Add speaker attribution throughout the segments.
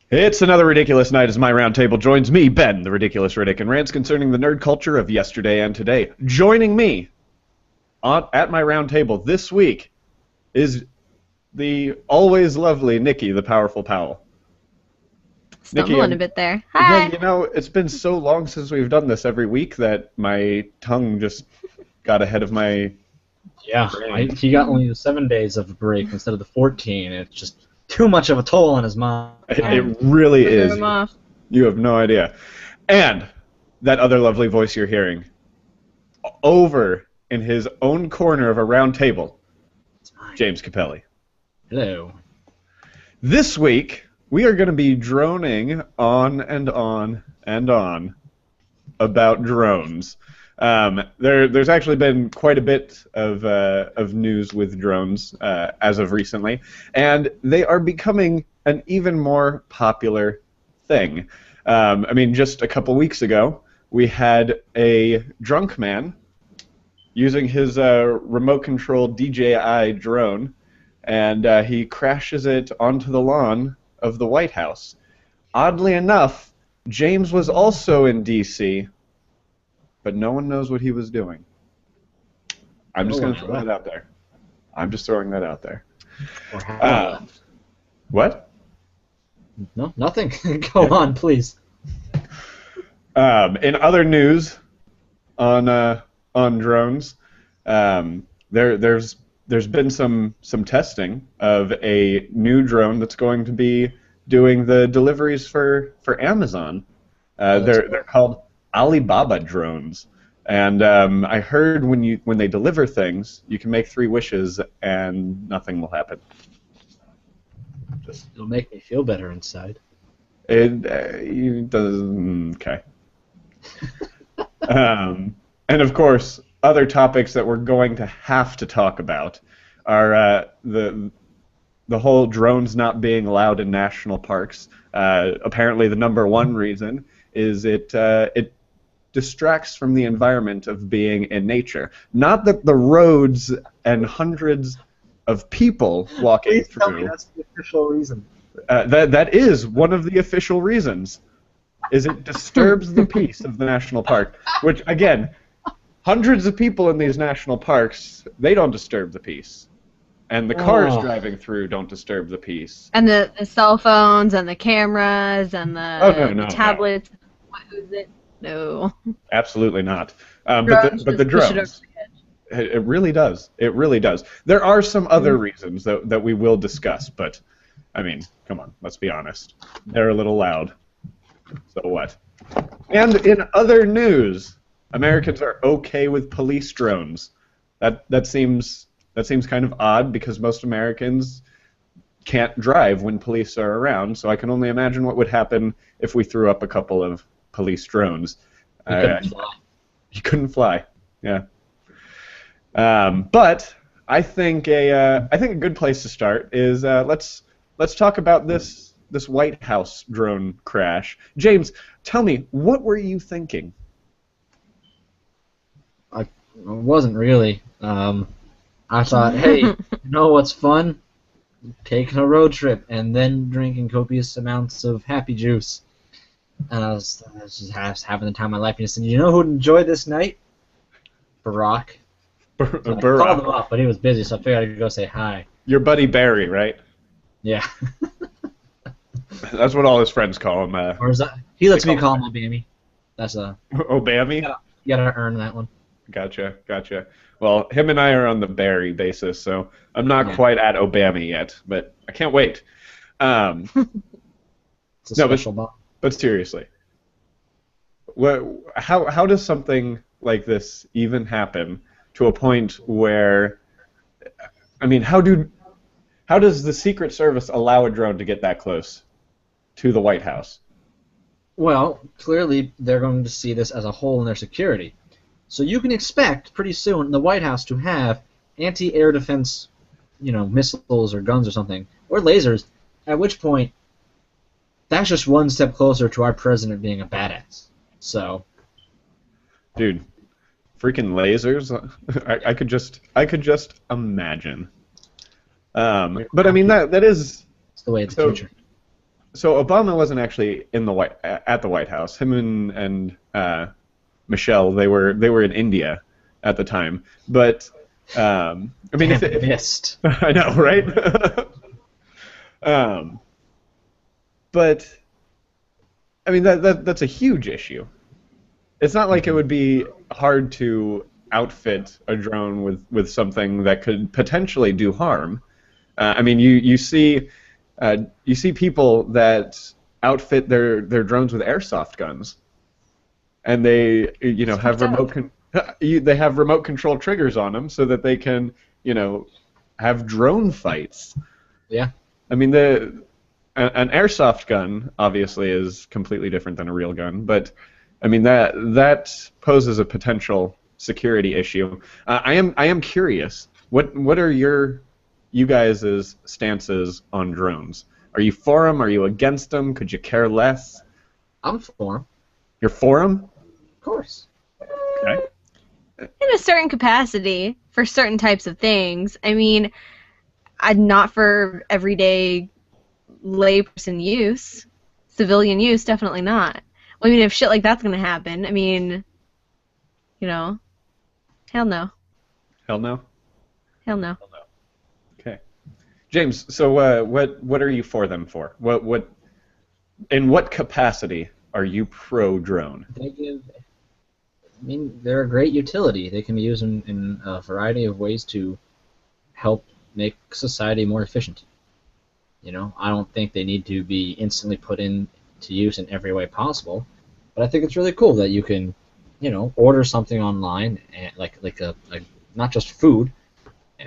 Speaker 1: It's another ridiculous night as my round table joins me, Ben, the ridiculous Riddick, and rants concerning the nerd culture of yesterday and today. Joining me at my round table this week is the always lovely Nikki, the powerful Powell. Nikki,
Speaker 2: Stumbling a bit there.
Speaker 1: again,
Speaker 2: Hi.
Speaker 1: it's been so long since we've done this every week that my tongue just got ahead of my
Speaker 3: Yeah,
Speaker 1: brain.
Speaker 3: he got only the 7 days of a break instead of the 14. It's just too much of a toll on his mind.
Speaker 1: It really
Speaker 2: Threw
Speaker 1: is.
Speaker 2: him off.
Speaker 1: You have no idea. And that other lovely voice you're hearing, over in his own corner of a round table, James Capelli.
Speaker 3: Hello.
Speaker 1: This week, we are going to be droning on and on and on about drones. There's actually been quite a bit of news with drones as of recently, and they are becoming an even more popular thing. Just a couple weeks ago, we had a drunk man using his remote-controlled DJI drone, and he crashes it onto the lawn of the White House. Oddly enough, James was also in D.C., but no one knows what he was doing. I'm just going to throw that out there. I'm just throwing that out there.
Speaker 3: Or how left.
Speaker 1: What?
Speaker 3: No, nothing. Go on, please.
Speaker 1: In other news on drones, there's been some testing of a new drone that's going to be doing the deliveries for Amazon. They're called Alibaba drones, and I heard when they deliver things, you can make 3 wishes and nothing will happen.
Speaker 3: It'll make me feel better inside.
Speaker 1: It doesn't. Okay. And of course, other topics that we're going to have to talk about are the whole drones not being allowed in national parks. Apparently, the #1 reason is it distracts from the environment of being in nature. Not that the roads and hundreds of people walking
Speaker 3: Please
Speaker 1: through.
Speaker 3: tell me that's the official reason.
Speaker 1: That is one of the official reasons. Is it disturbs the peace of the national park, which again, hundreds of people in these national parks, they don't disturb the peace, and the cars driving through don't disturb the peace.
Speaker 2: And the cell phones and the cameras and the tablets. What is it? No.
Speaker 1: Absolutely not. But
Speaker 2: Drones
Speaker 1: the
Speaker 2: just push it over
Speaker 1: drones.
Speaker 2: the edge.
Speaker 1: It really does. It really does. There are some other reasons that we will discuss, but, I mean, come on, let's be honest. They're a little loud. So what? And in other news, Americans are okay with police drones. That seems kind of odd because most Americans can't drive when police are around, so I can only imagine what would happen if we threw up a couple of police drones.
Speaker 3: You couldn't fly.
Speaker 1: You couldn't fly. Yeah. But I think a good place to start is let's talk about this White House drone crash. James, tell me, what were you thinking?
Speaker 3: I wasn't really. I thought, hey, you know what's fun? Taking a road trip and then drinking copious amounts of happy juice. And I was just having the time of my life. And he said, you know who'd enjoy this night? Barack. So I called him up, but he was busy, so I figured I'd go say hi.
Speaker 1: Your buddy Barry, right?
Speaker 3: Yeah.
Speaker 1: That's what all his friends call him.
Speaker 3: Or is that? He lets me call him Obamy. That's
Speaker 1: Obamy?
Speaker 3: You gotta earn that one.
Speaker 1: Gotcha. Well, him and I are on the Barry basis, so I'm not quite at Obamy yet, but I can't wait.
Speaker 3: It's a special bond.
Speaker 1: But seriously, how does something like this even happen to a point where, I mean, how does the Secret Service allow a drone to get that close to the White House?
Speaker 3: Well, clearly they're going to see this as a hole in their security. So you can expect pretty soon the White House to have anti-air defense, missiles or guns or something, or lasers, at which point that's just one step closer to our president being a badass. So,
Speaker 1: dude, freaking lasers! I could just imagine. But I mean that is
Speaker 3: the way of the future.
Speaker 1: So Obama wasn't actually at the White House. Him and Michelle, they were in India at the time. But I mean, if it
Speaker 3: missed.
Speaker 1: I know, right? But I mean that's a huge issue. It's not like it would be hard to outfit a drone with something that could potentially do harm. I mean, you see people that outfit their drones with airsoft guns, and they have they have remote control triggers on them so that they can have drone fights.
Speaker 3: Yeah.
Speaker 1: I mean an airsoft gun obviously is completely different than a real gun, but I mean that poses a potential security issue. I am curious. What are you guys' stances on drones? Are you for them? Are you against them? Could you care less?
Speaker 3: I'm for them.
Speaker 1: You're for them?
Speaker 3: Of course.
Speaker 1: Okay.
Speaker 2: In a certain capacity, for certain types of things. I mean, not for everyday layperson use. Civilian use, definitely not. Well, I mean, if shit like that's gonna happen, I mean, hell no.
Speaker 1: Hell no?
Speaker 2: Hell no.
Speaker 1: Okay. James, so what are you for them for? In what capacity are you pro drone?
Speaker 3: They're a great utility. They can be used in a variety of ways to help make society more efficient. I don't think they need to be instantly put into use in every way possible, but I think it's really cool that you can, order something online, and like not just food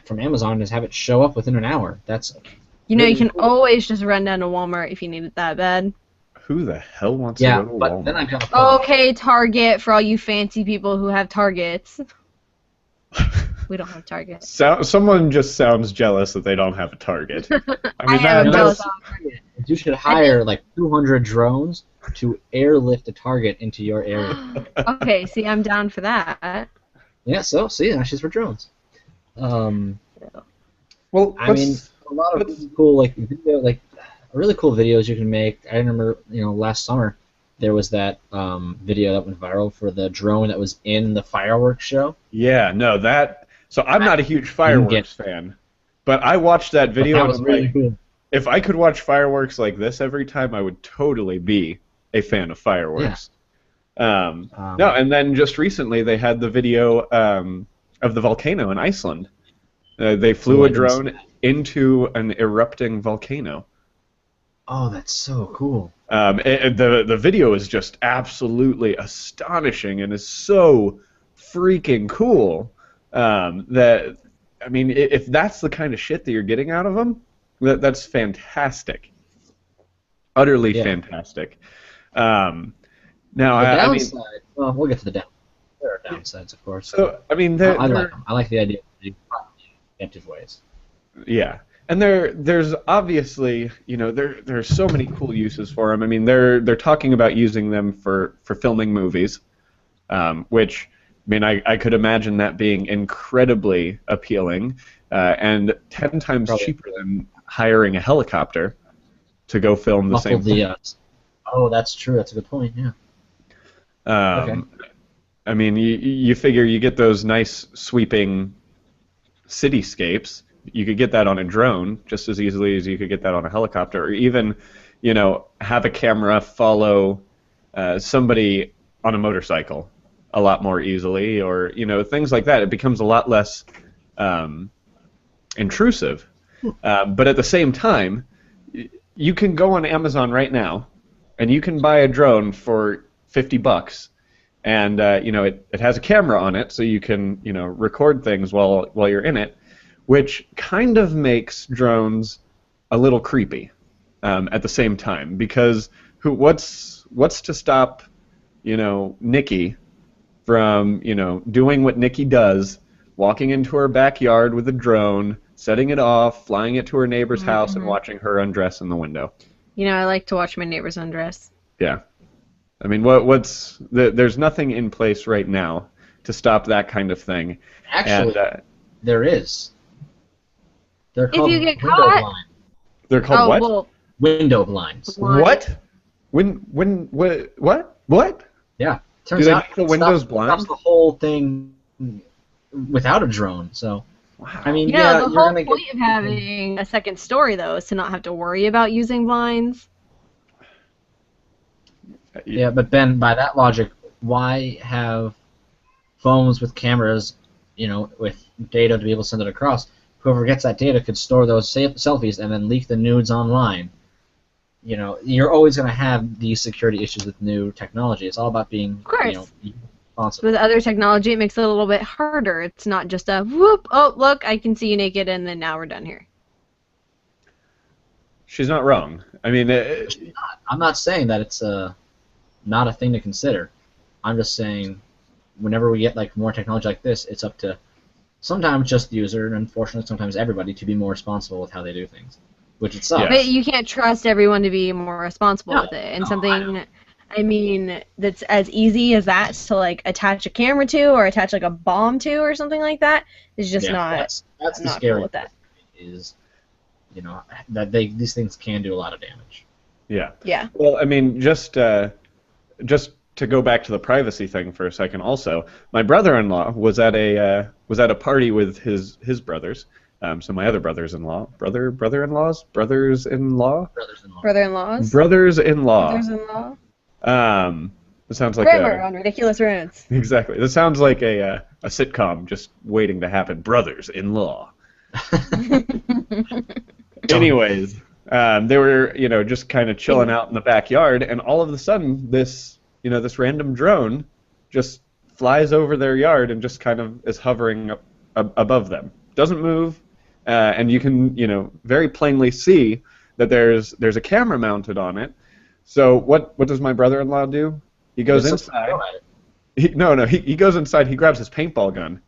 Speaker 3: from Amazon, and just have it show up within an hour. That's
Speaker 2: you can always just run down to Walmart if you need it that bad.
Speaker 1: Who the hell wants to go to Walmart?
Speaker 3: Then I've got
Speaker 2: okay, Target, for all you fancy people who have Targets. We don't have Target.
Speaker 1: Someone just sounds jealous that they don't have a Target. I mean,
Speaker 2: am jealous.
Speaker 3: You should hire like 200 drones to airlift a Target into your area.
Speaker 2: Okay, see, I'm down for that.
Speaker 3: Yeah, so see, that's just for drones.
Speaker 1: Well,
Speaker 3: I mean, a lot of really cool really cool videos you can make. I remember, last summer there was that video that went viral for the drone that was in the fireworks show.
Speaker 1: Yeah, no, that. So I'm not a huge fireworks fan, but I watched that video.
Speaker 3: That was really cool.
Speaker 1: If I could watch fireworks like this every time, I would totally be a fan of fireworks. Yeah. No, and then just recently they had the video of the volcano in Iceland. They flew a drone into an erupting volcano.
Speaker 3: Oh, that's so cool.
Speaker 1: The video is just absolutely astonishing and is so freaking cool that, I mean, if that's the kind of shit that you're getting out of them, that's fantastic. Utterly fantastic. Now,
Speaker 3: the downside, well, we'll get to the downside. There are downsides, of course.
Speaker 1: So, I mean,
Speaker 3: I like them. I like the idea of inventive ways.
Speaker 1: Yeah. And there's obviously, there's so many cool uses for them. I mean, they're talking about using them for filming movies, which, I mean, I could imagine that being incredibly appealing and 10 times cheaper than hiring a helicopter to go film the same thing.
Speaker 3: Oh, that's true. That's a good point, yeah.
Speaker 1: Okay. I mean, you figure you get those nice sweeping cityscapes. You could get that on a drone just as easily as you could get that on a helicopter, or even, have a camera follow somebody on a motorcycle a lot more easily, or things like that. It becomes a lot less intrusive. But at the same time, you can go on Amazon right now, and you can buy a drone for $50, and it has a camera on it, so you can record things while you're in it, which kind of makes drones a little creepy at the same time, because what's to stop Nikki from doing what Nikki does, walking into her backyard with a drone, setting it off, flying it to her neighbor's house, and watching her undress in the window.
Speaker 2: I like to watch my neighbors undress.
Speaker 1: Yeah. I mean, there's nothing in place right now to stop that kind of thing.
Speaker 3: Actually, there is. They're called
Speaker 2: if you get
Speaker 3: window
Speaker 2: caught,
Speaker 3: blind.
Speaker 1: They're called
Speaker 2: Oh
Speaker 1: what?
Speaker 2: well,
Speaker 3: Window blinds.
Speaker 2: blind.
Speaker 1: What?
Speaker 3: Yeah.
Speaker 1: Do
Speaker 3: Turns
Speaker 1: they
Speaker 3: out
Speaker 1: make the
Speaker 3: it
Speaker 1: windows
Speaker 3: stops
Speaker 1: blind?
Speaker 3: the whole thing without a drone. So,
Speaker 1: Wow.
Speaker 3: I mean,
Speaker 2: You know,
Speaker 3: yeah,
Speaker 2: the
Speaker 3: you're
Speaker 2: whole
Speaker 3: gonna
Speaker 2: point
Speaker 3: get
Speaker 2: of having a second story, though, is to not have to worry about using blinds.
Speaker 3: Yeah, but Ben, by that logic, why have phones with cameras, with data to be able to send it across? Whoever gets that data could store those selfies and then leak the nudes online. You're always going to have these security issues with new technology. It's all about being,
Speaker 2: Of course.
Speaker 3: responsible.
Speaker 2: With other technology, it makes it a little bit harder. It's not just a whoop, oh, look, I can see you naked, and then now we're done here.
Speaker 1: She's not wrong. I mean,
Speaker 3: I'm not saying that it's not a thing to consider. I'm just saying, whenever we get more technology like this, it's up to sometimes just the user, and unfortunately sometimes everybody, to be more responsible with how they do things, which it sucks.
Speaker 1: Yeah.
Speaker 2: But you can't trust everyone to be more responsible
Speaker 3: No,
Speaker 2: with it. And
Speaker 3: no,
Speaker 2: something, I mean, that's as easy as that to attach a camera to or attach a bomb to or something like that is just not.
Speaker 3: That's
Speaker 2: I'm
Speaker 3: the
Speaker 2: not
Speaker 3: scary
Speaker 2: cool with
Speaker 3: part,
Speaker 2: that.
Speaker 3: is that these things can do a lot of damage.
Speaker 1: yeah.
Speaker 2: Yeah.
Speaker 1: Well, I mean, just to go back to the privacy thing for a second. Also, my brother-in-law was at a party with his brothers. So my other brothers-in-law, brothers-in-law,
Speaker 3: Brothers-in-law.
Speaker 2: Brother-in-laws.
Speaker 1: brothers-in-law.
Speaker 2: Brothers-in-law.
Speaker 1: It sounds like
Speaker 2: Grammar on Ridiculous Rants.
Speaker 1: exactly. This sounds like a sitcom just waiting to happen. Brothers-in-law. Anyways, they were just kind of chilling out in the backyard, and all of a sudden this random drone just flies over their yard and just kind of is hovering above them. Doesn't move, and you can very plainly see that there's a camera mounted on it. So what does my brother-in-law do? He goes inside. He goes inside. He grabs his paintball gun.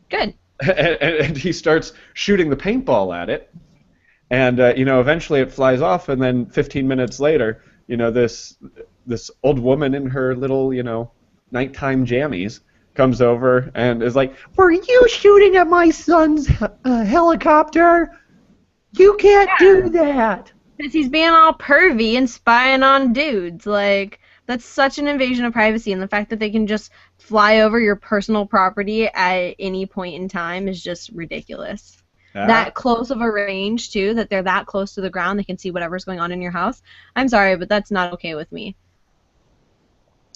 Speaker 2: Good.
Speaker 1: And he starts shooting the paintball at it, and eventually it flies off, and then 15 minutes later, this old woman in her little nighttime jammies comes over and is like, "Were you shooting at my son's helicopter? You can't do that."
Speaker 2: Because he's being all pervy and spying on dudes. That's such an invasion of privacy, and the fact that they can just fly over your personal property at any point in time is just ridiculous. That close of a range, too, that they're that close to the ground, they can see whatever's going on in your house. I'm sorry, but that's not okay with me.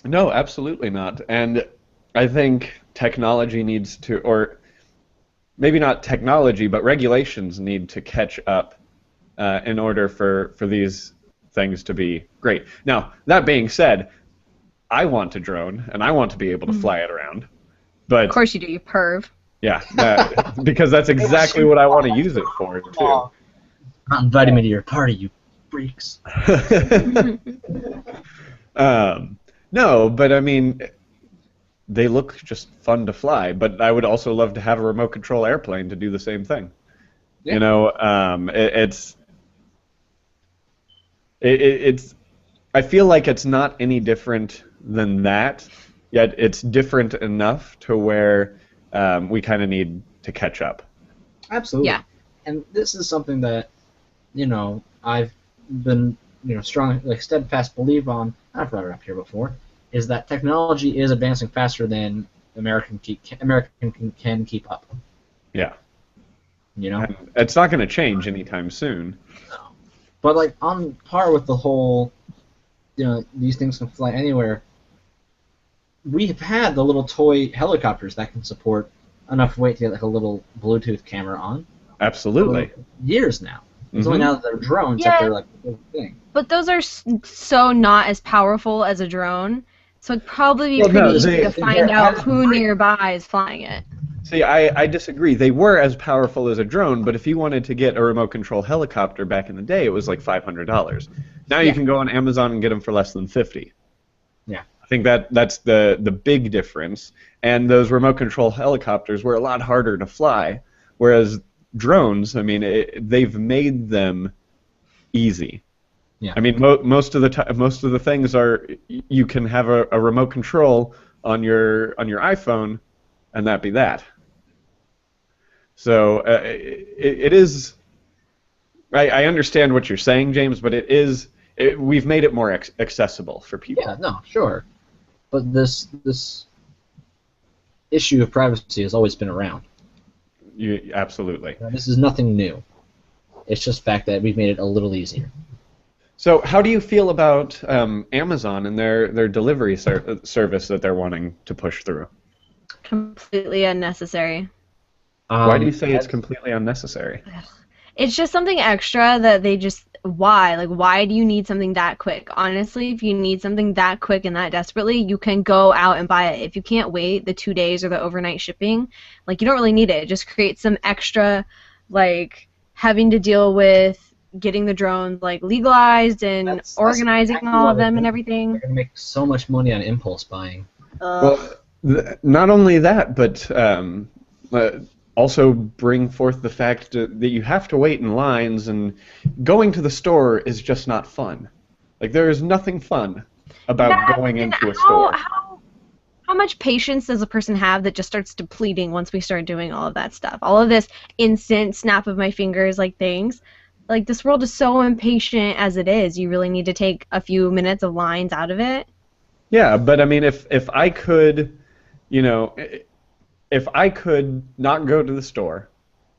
Speaker 1: No, absolutely not. And I think technology needs to, or maybe not technology, but regulations need to catch up in order for these things to be great. Now, that being said, I want a drone, and I want to be able to fly it around. But
Speaker 2: Of course you do, you perv.
Speaker 1: yeah, because that's exactly what I want to use it for, too.
Speaker 3: Not inviting me to your party, you freaks.
Speaker 1: No, but I mean, they look just fun to fly. But I would also love to have a remote control airplane to do the same thing.
Speaker 3: Yeah.
Speaker 1: It's. I feel like it's not any different than that. Yet it's different enough to where we kind of need to catch up.
Speaker 3: Absolutely.
Speaker 2: Yeah.
Speaker 3: And this is something that, I've been, strong, steadfast belief on. I've brought it up here before. Is that technology is advancing faster than American can keep up.
Speaker 1: Yeah.
Speaker 3: And
Speaker 1: it's not going to change anytime soon.
Speaker 3: No. But on par with the whole, these things can fly anywhere. We've had the little toy helicopters that can support enough weight to get a little Bluetooth camera on.
Speaker 1: Absolutely.
Speaker 3: For years now. It's only now that they're drones that they're a big thing.
Speaker 2: But those are so not as powerful as a drone, so it'd probably be pretty easy to find out who nearby is flying it.
Speaker 1: See, I disagree. They were as powerful as a drone, but if you wanted to get a remote control helicopter back in the day, it was like $500. Now you can go on Amazon and get them for less than $50.
Speaker 3: Yeah.
Speaker 1: I think that's the big difference. And those remote control helicopters were a lot harder to fly, whereas drones, I mean, they've made them easy.
Speaker 3: Yeah.
Speaker 1: I mean, most of the things are you can have a remote control on your iPhone, and that be that. So it is I understand what you're saying, James, but we've made it more accessible for people.
Speaker 3: Yeah, no, sure. But this issue of privacy has always been around.
Speaker 1: Absolutely.
Speaker 3: This is nothing new. It's just the fact that we've made it a little easier.
Speaker 1: So, how do you feel about Amazon and their delivery service that they're wanting to push through?
Speaker 2: Completely unnecessary.
Speaker 1: Why do you say it's completely unnecessary?
Speaker 2: It's just something extra that they just... Why? Like, why do you need something that quick? Honestly, if you need something that quick and that desperately, you can go out and buy it. If you can't wait the 2 days or the overnight shipping, like, you don't really need it. It just creates some extra, like, having to deal with getting the drones, like, legalized and organizing exactly all of them and everything.
Speaker 3: They're going to make so much money on impulse buying.
Speaker 1: Well, not only that, but also bring forth the fact that you have to wait in lines, and going to the store is just not fun. Like, there is nothing fun about going into a store.
Speaker 2: How much patience does a person have that just starts depleting once we start doing all of that stuff? All of this instant snap of my fingers, like, things. Like, this world is so impatient as it is. You really need to take a few minutes of lines out of it.
Speaker 1: Yeah, but I mean, if I could, if I could not go to the store,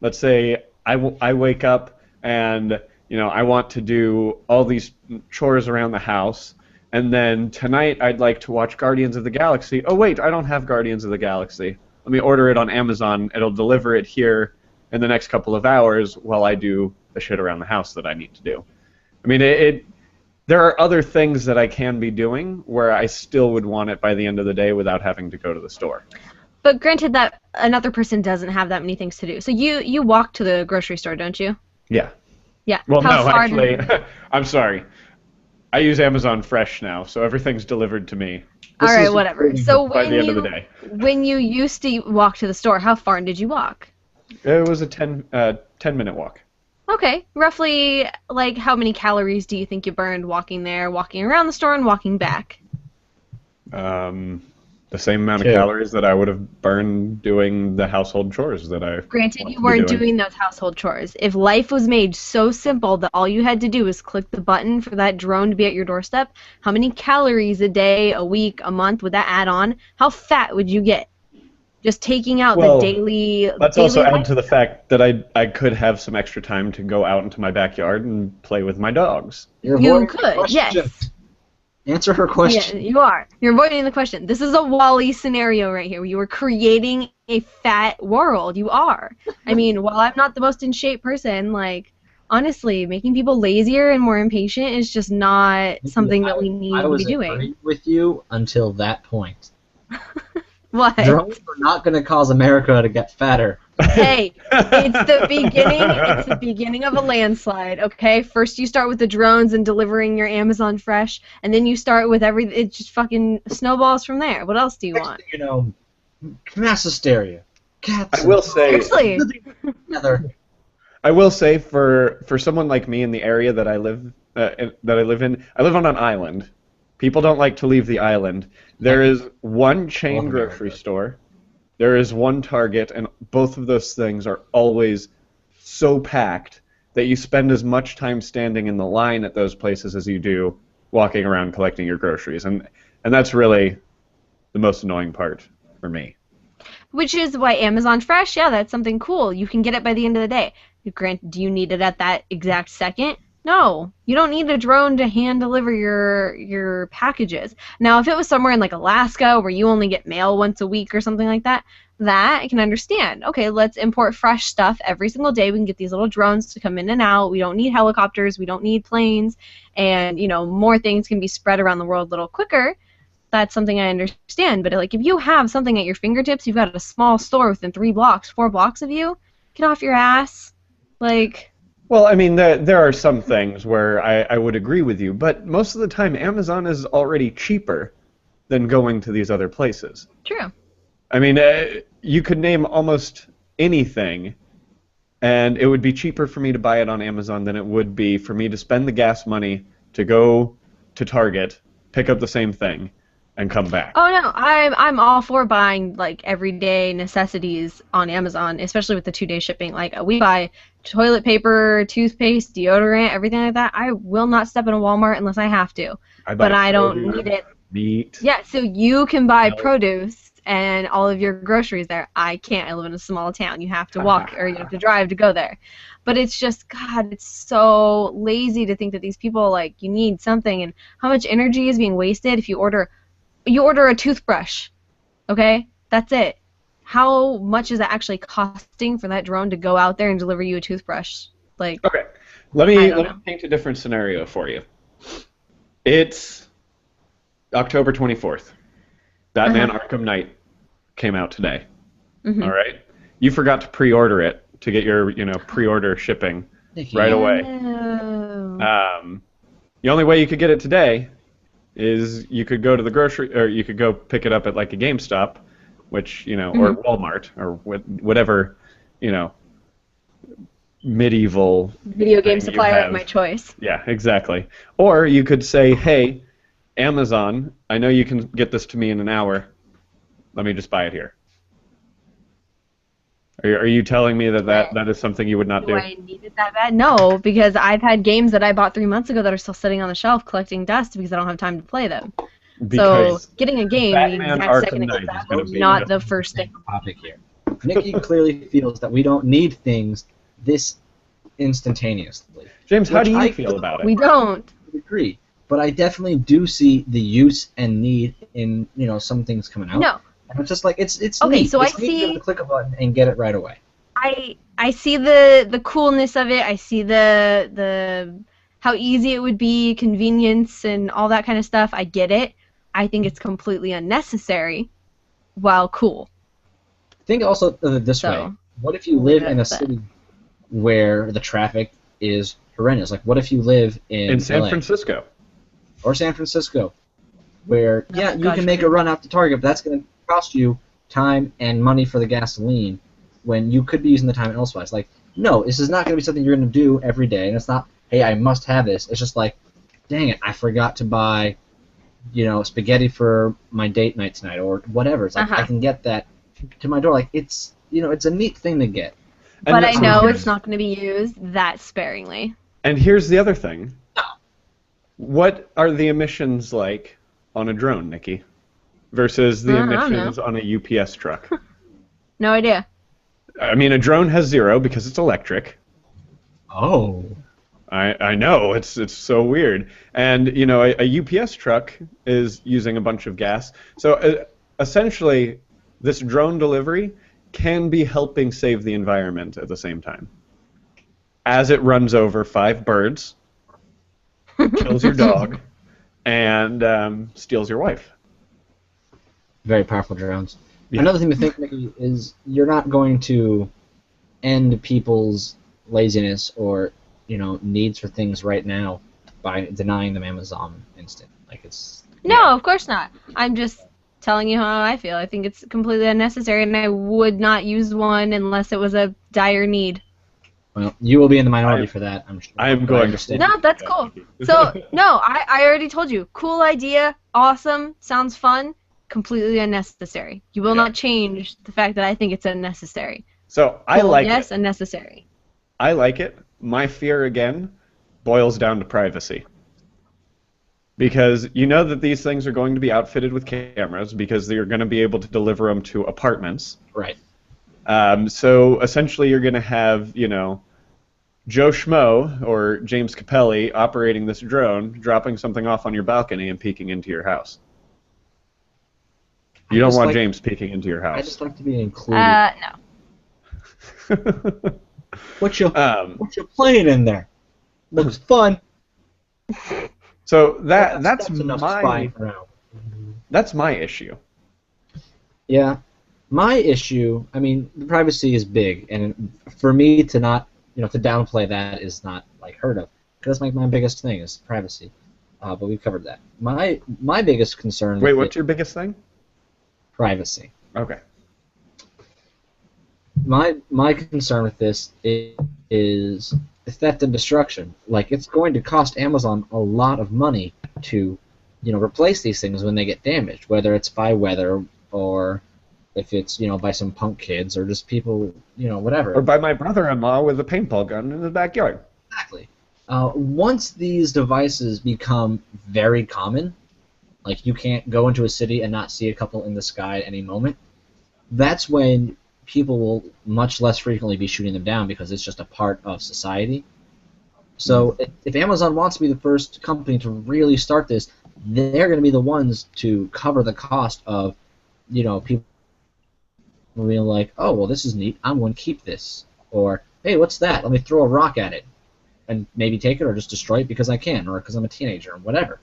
Speaker 1: let's say I wake up and, I want to do all these chores around the house, and then tonight I'd like to watch Guardians of the Galaxy. Oh, wait, I don't have Guardians of the Galaxy. Let me order it on Amazon. It'll deliver it here in the next couple of hours while I do the shit around the house that I need to do. I mean, there are other things that I can be doing where I still would want it by the end of the day without having to go to the store.
Speaker 2: But granted that another person doesn't have that many things to do. So you walk to the grocery store, don't you?
Speaker 1: Yeah.
Speaker 2: Yeah.
Speaker 1: Well, no, actually, I'm sorry. I use Amazon Fresh now, so everything's delivered to me.
Speaker 2: All right, whatever. So
Speaker 1: by the end of the day.
Speaker 2: When you used to walk to the store, how far did you walk?
Speaker 1: It was a 10-minute walk.
Speaker 2: Okay. Roughly, like, how many calories do you think you burned walking there, walking around the store, and walking back?
Speaker 1: The same amount of calories that I would have burned doing the household chores that I...
Speaker 2: Granted, you weren't doing those household chores. If life was made so simple that all you had to do was click the button for that drone to be at your doorstep, how many calories a day, a week, a month would that add on? How fat would you get? Just taking out the daily...
Speaker 1: Let's also add to the fact that I could have some extra time to go out into my backyard and play with my dogs.
Speaker 2: You could, yes.
Speaker 3: Answer her question.
Speaker 2: Yeah, you are. You're avoiding the question. This is a Wall-E scenario right here. You are creating a fat world. You are. I mean, while I'm not the most in shape person, like, honestly, making people lazier and more impatient is just not something that we need to be doing.
Speaker 3: I was agreeing with you until that point.
Speaker 2: What?
Speaker 3: Drones are not going to cause America to get fatter.
Speaker 2: Hey, it's the beginning. It's the beginning of a landslide. Okay, first you start with the drones and delivering your Amazon Fresh, and then you start with everything. It just fucking snowballs from there. What else do you want?
Speaker 3: You know, mass hysteria. Cats.
Speaker 1: I will say.
Speaker 2: Seriously.
Speaker 1: I will say for someone like me in the area that I live in, I live on an island. People don't like to leave the island. There is one chain grocery store. There is one Target, and both of those things are always so packed that you spend as much time standing in the line at those places as you do walking around collecting your groceries. And that's really the most annoying part for me.
Speaker 2: Which is why Amazon Fresh, yeah, that's something cool. You can get it by the end of the day. Granted, do you need it at that exact second? No, you don't need a drone to hand deliver your packages. Now, if it was somewhere in like Alaska where you only get mail once a week or something like that, that I can understand. Okay, let's import fresh stuff every single day. We can get these little drones to come in and out. We don't need helicopters. We don't need planes. And, more things can be spread around the world a little quicker. That's something I understand. But, like, if you have something at your fingertips, you've got a small store within 3 blocks, 4 blocks of you, get off your ass. Like...
Speaker 1: Well, I mean, there are some things where I would agree with you, but most of the time Amazon is already cheaper than going to these other places.
Speaker 2: True.
Speaker 1: I mean, you could name almost anything, and it would be cheaper for me to buy it on Amazon than it would be for me to spend the gas money to go to Target, pick up the same thing, and come back.
Speaker 2: Oh no, I'm all for buying like everyday necessities on Amazon, especially with the 2-day shipping. Like we buy toilet paper, toothpaste, deodorant, everything like that, I will not step in a Walmart unless I have to. But I don't need it.
Speaker 1: Meat.
Speaker 2: Yeah, so you can buy
Speaker 1: Milk.
Speaker 2: produce and all of your groceries there. I can't. I live in a small town. You have to walk or you have to drive to go there. But it's just, God, it's so lazy to think that these people, like, you need something, and how much energy is being wasted if you order a toothbrush, okay? That's it. How much is that actually costing for that drone to go out there and deliver you a toothbrush? Like,
Speaker 1: Okay, let
Speaker 2: I
Speaker 1: me
Speaker 2: don't know.
Speaker 1: paint a different scenario for you. It's October 24th. Batman Arkham Knight came out today.
Speaker 2: Mhm.
Speaker 1: All right, you forgot to pre-order it to get your pre-order shipping right away.
Speaker 2: No.
Speaker 1: The only way you could get it today is you could go to the grocery, or you could go pick it up at like a GameStop, which or Walmart, or whatever, medieval
Speaker 2: Video game
Speaker 1: thing you
Speaker 2: supplier of
Speaker 1: have.
Speaker 2: my choice.
Speaker 1: Yeah, exactly. Or you could say, hey, Amazon, I know you can get this to me in an hour. Let me just buy it here. Are you telling me that is something you would not
Speaker 2: Do
Speaker 1: do?
Speaker 2: I need it that bad? No, because I've had games that I bought 3 months ago that are still sitting on the shelf collecting dust because I don't have time to play them.
Speaker 1: Because
Speaker 2: So getting a game the
Speaker 1: Batman
Speaker 2: exact
Speaker 1: Arkham
Speaker 2: second it
Speaker 1: Knight
Speaker 2: gets
Speaker 1: is
Speaker 2: out
Speaker 1: gonna
Speaker 2: is
Speaker 1: be
Speaker 2: not
Speaker 1: just
Speaker 2: the first thing.
Speaker 3: Topic here. Nikki clearly feels that we don't need things this instantaneously.
Speaker 1: James, how
Speaker 3: Which
Speaker 1: do you
Speaker 3: I
Speaker 1: feel about
Speaker 2: We
Speaker 1: it?
Speaker 2: don't.
Speaker 3: agree, but I definitely do see the use and need in some things coming out.
Speaker 2: No.
Speaker 3: And it's just like it's
Speaker 2: Okay,
Speaker 3: neat.
Speaker 2: so
Speaker 3: It's
Speaker 2: I
Speaker 3: neat to be able
Speaker 2: see-
Speaker 3: to click a button and get it right away.
Speaker 2: I see the coolness of it. I see the how easy it would be, convenience and all that kind of stuff. I get it. I think it's completely unnecessary while cool.
Speaker 3: Think also this
Speaker 2: So,
Speaker 3: way: what if you
Speaker 2: we'll
Speaker 3: live
Speaker 2: leave it
Speaker 3: in a
Speaker 2: at that.
Speaker 3: city where the traffic is horrendous? Like, what if you live in
Speaker 1: San
Speaker 3: LA
Speaker 1: Francisco.
Speaker 3: or San Francisco, where
Speaker 2: Oh my
Speaker 3: you
Speaker 2: gosh,
Speaker 3: can make a
Speaker 2: really?
Speaker 3: run out to Target, but that's going to cost you time and money for the gasoline when you could be using the time elsewise. Like, no, this is not going to be something you're going to do every day, and it's not, hey, I must have this. It's just like, dang it, I forgot to buy, spaghetti for my date night tonight, or whatever. It's like I can get that to my door. Like, it's it's a neat thing to get.
Speaker 2: But I
Speaker 1: so
Speaker 2: know
Speaker 1: here's-
Speaker 2: it's not going to be used that sparingly.
Speaker 1: And here's the other thing. What are the emissions like on a drone, Nikki, versus the
Speaker 2: I don't
Speaker 1: emissions on a UPS truck?
Speaker 2: No idea.
Speaker 1: I mean, a drone has zero because it's electric.
Speaker 3: Oh.
Speaker 1: I know, it's so weird. And, a UPS truck is using a bunch of gas. So essentially, this drone delivery can be helping save the environment at the same time. As it runs over 5 birds, kills your dog, and steals your wife.
Speaker 3: Very powerful drones.
Speaker 1: Yeah.
Speaker 3: Another thing to think, Mickey, is you're not going to end people's laziness or needs for things right now by denying them Amazon Instant. Like it's
Speaker 2: No, of course not. I'm just telling you how I feel. I think it's completely unnecessary, and I would not use one unless it was a dire need.
Speaker 3: well, you will be in the minority
Speaker 1: I-
Speaker 3: for that. I'm sure.
Speaker 1: I am
Speaker 3: but
Speaker 1: going to
Speaker 3: understand.
Speaker 2: No, that's cool. So, no, I already told you. Cool idea, awesome, sounds fun, completely unnecessary. You will
Speaker 1: Yeah.
Speaker 2: not change the fact that I think it's unnecessary.
Speaker 1: So I
Speaker 2: Cool,
Speaker 1: like
Speaker 2: yes,
Speaker 1: it.
Speaker 2: unnecessary.
Speaker 1: I like it. My fear, again, boils down to privacy. Because you know that these things are going to be outfitted with cameras because they're going to be able to deliver them to apartments.
Speaker 3: Right.
Speaker 1: So essentially you're going to have, Joe Schmo or James Capelli operating this drone, dropping something off on your balcony and peeking into your house. You
Speaker 3: I
Speaker 1: don't
Speaker 3: just
Speaker 1: want
Speaker 3: like-
Speaker 1: James peeking into your
Speaker 3: I
Speaker 1: house.
Speaker 3: just like to be included.
Speaker 2: No.
Speaker 3: What you
Speaker 1: Um,
Speaker 3: playing in there? Looks fun.
Speaker 1: so
Speaker 3: Well,
Speaker 1: that's
Speaker 3: enough
Speaker 1: my
Speaker 3: spying around.
Speaker 1: that's my issue.
Speaker 3: Yeah, my issue. I mean, the privacy is big, and for me to not, to downplay that is not like heard of. Because that's my biggest thing is privacy. But we've covered that. My biggest concern.
Speaker 1: Wait,
Speaker 3: with
Speaker 1: what's your biggest thing?
Speaker 3: privacy?
Speaker 1: Okay.
Speaker 3: My concern with this is theft and destruction. Like, it's going to cost Amazon a lot of money to, replace these things when they get damaged, whether it's by weather or, if it's by some punk kids or just people whatever.
Speaker 1: Or by my brother-in-law with a paintball gun in the backyard.
Speaker 3: Exactly. Once these devices become very common, like you can't go into a city and not see a couple in the sky at any moment, that's when people will much less frequently be shooting them down because it's just a part of society. So if Amazon wants to be the first company to really start this, they're going to be the ones to cover the cost of, people being like, oh, well, this is neat. I'm going to keep this. Or, hey, what's that? Let me throw a rock at it and maybe take it or just destroy it because I can or because I'm a teenager or whatever,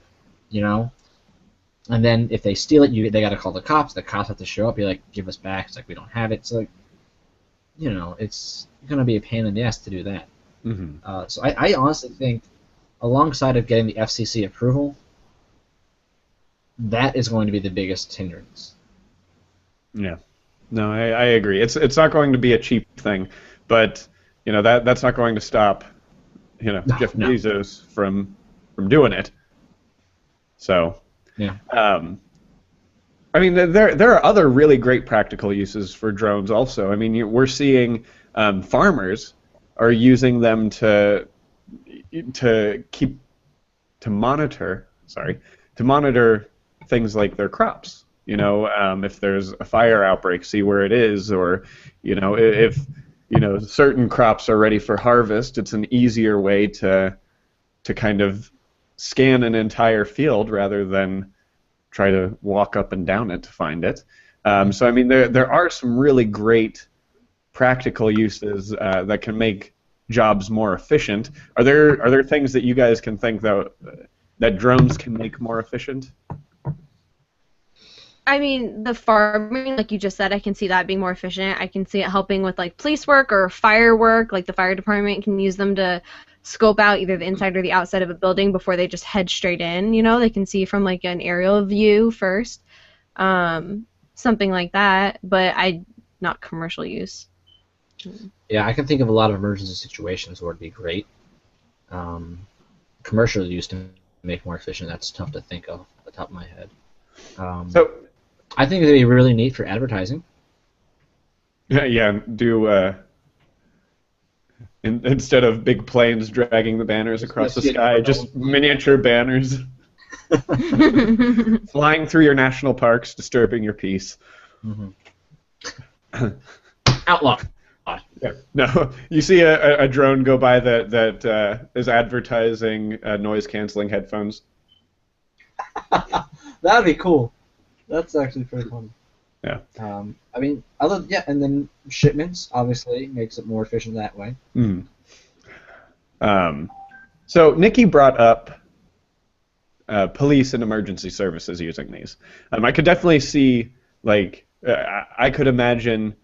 Speaker 3: And then if they steal it, they got to call the cops. The cops have to show up, be like, give us back. It's like, we don't have it. So, it's going to be a pain in the ass to do that.
Speaker 1: Mm-hmm.
Speaker 3: So I honestly think, alongside of getting the FCC approval, that is going to be the biggest hindrance.
Speaker 1: Yeah. No, I agree. It's not going to be a cheap thing, but that's not going to stop Jeff Bezos from doing it. So
Speaker 3: yeah.
Speaker 1: I mean, there are other really great practical uses for drones also. I mean, we're seeing farmers are using them to monitor things like their crops. If there's a fire outbreak, see where it is, or if certain crops are ready for harvest, it's an easier way to kind of scan an entire field rather than try to walk up and down it to find it. So I mean, there are some really great practical uses that can make jobs more efficient. Are there things that you guys can think that drones can make more efficient?
Speaker 2: I mean, the farming, like you just said, I can see that being more efficient. I can see it helping with like police work or fire work. Like the fire department can use them to scope out either the inside or the outside of a building before they just head straight in. They can see from like an aerial view first, something like that. But not commercial use.
Speaker 3: Yeah, I can think of a lot of emergency situations where it'd be great. Commercial use to make more efficient, that's tough to think of at the top of my head. So I think it'd be really neat for advertising.
Speaker 1: Yeah. Do instead of big planes dragging the banners across the sky, just miniature banners flying through your national parks, disturbing your peace.
Speaker 3: Mm-hmm. Outlaw.
Speaker 1: Yeah. No, you see a drone go by that is advertising noise-canceling headphones.
Speaker 3: That'd be cool. That's actually pretty funny.
Speaker 1: Yeah.
Speaker 3: I mean, and then shipments obviously makes it more efficient that way.
Speaker 1: Mm. So Nikki brought up police and emergency services using these. I could definitely see, like, I could imagine,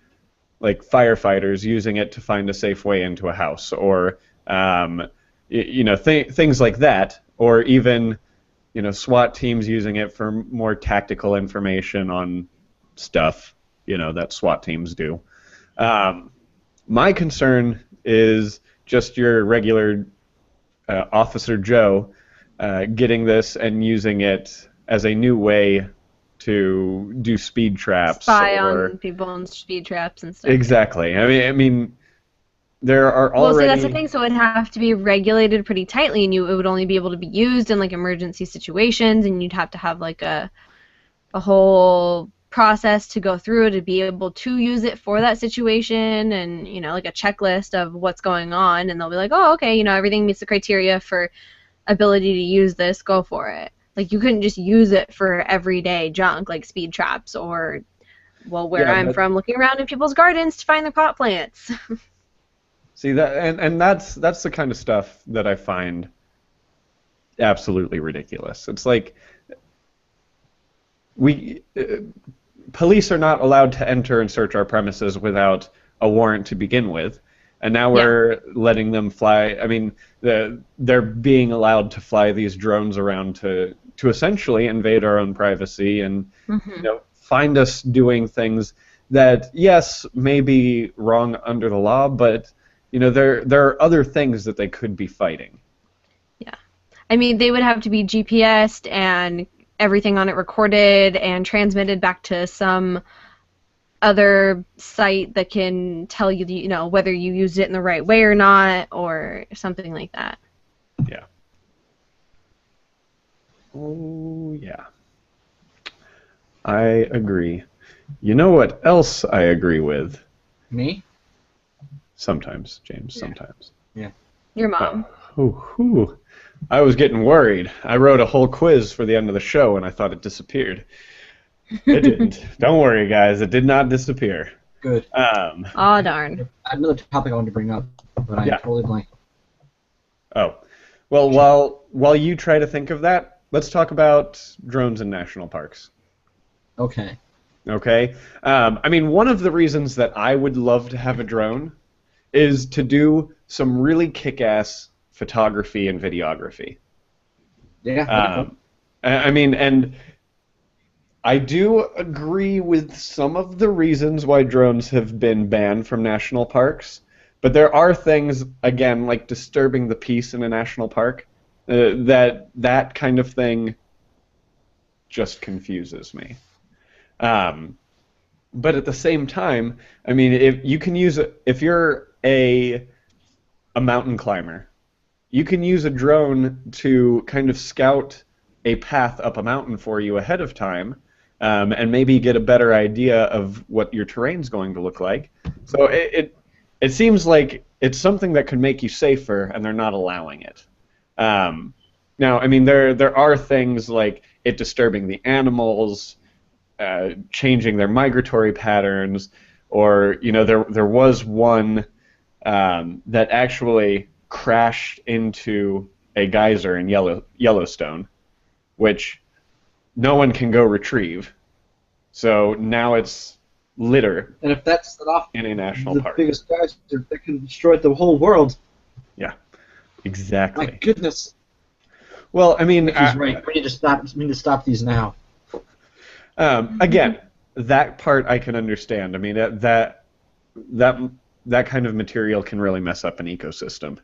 Speaker 1: like, firefighters using it to find a safe way into a house, or things like that, or even SWAT teams using it for more tactical information on stuff that SWAT teams do. My concern is just your regular Officer Joe getting this and using it as a new way to do speed traps.
Speaker 2: Spy on people and speed traps and stuff.
Speaker 1: Exactly. I mean, there are already...
Speaker 2: Well, see, that's the thing. So it'd have to be regulated pretty tightly, and it would only be able to be used in like emergency situations, and you'd have to have like a whole process to go through to be able to use it for that situation, and like a checklist of what's going on, and they'll be like, oh, okay, everything meets the criteria for ability to use this, go for it. Like, you couldn't just use it for everyday junk like speed traps or, well, where I'm from, looking around in people's gardens to find their pot plants.
Speaker 1: See, that and that's the kind of stuff that I find absolutely ridiculous. It's like police are not allowed to enter and search our premises without a warrant to begin with, and now we're letting them fly. I mean, they're being allowed to fly these drones around to essentially invade our own privacy and find us doing things that, yes, may be wrong under the law, but there are other things that they could be fighting.
Speaker 2: Yeah. I mean, they would have to be GPSed and everything on it recorded and transmitted back to some other site that can tell you, whether you used it in the right way or not, or something like that.
Speaker 1: Yeah. Oh, yeah. I agree. You know what else I agree with?
Speaker 3: Me?
Speaker 1: Sometimes, James, sometimes.
Speaker 3: Yeah.
Speaker 2: Your mom.
Speaker 1: Whew. I was getting worried. I wrote a whole quiz for the end of the show, and I thought it disappeared. It didn't. Don't worry, guys. It did not disappear.
Speaker 3: Good.
Speaker 2: Aw, darn.
Speaker 3: I had another topic I wanted to bring up, but I
Speaker 1: Yeah.
Speaker 3: totally blanked.
Speaker 1: Oh. Well, while you try to think of that, let's talk about drones in national parks.
Speaker 3: Okay.
Speaker 1: Okay? I mean, one of the reasons that I would love to have a drone is to do some really kick-ass photography and videography.
Speaker 3: Yeah. That'd be cool.
Speaker 1: I mean, and I do agree with some of the reasons why drones have been banned from national parks, but there are things, again, like disturbing the peace in a national park, that kind of thing just confuses me. But at the same time, I mean, if you're a mountain climber, you can use a drone to kind of scout a path up a mountain for you ahead of time, and maybe get a better idea of what your terrain's going to look like. So it seems like it's something that could make you safer, and they're not allowing it. Now, I mean, there are things like it disturbing the animals, changing their migratory patterns, or there was one that actually crashed into a geyser in Yellowstone, which no one can go retrieve. So now it's litter
Speaker 3: And if that set off
Speaker 1: in a national
Speaker 3: the
Speaker 1: park.
Speaker 3: biggest geyser that can destroy the whole world,
Speaker 1: Yeah, exactly.
Speaker 3: my goodness.
Speaker 1: Well, I mean,
Speaker 3: He's right. We need to stop. We need to stop these now.
Speaker 1: again, that part I can understand. I mean, that kind of material can really mess up an ecosystem.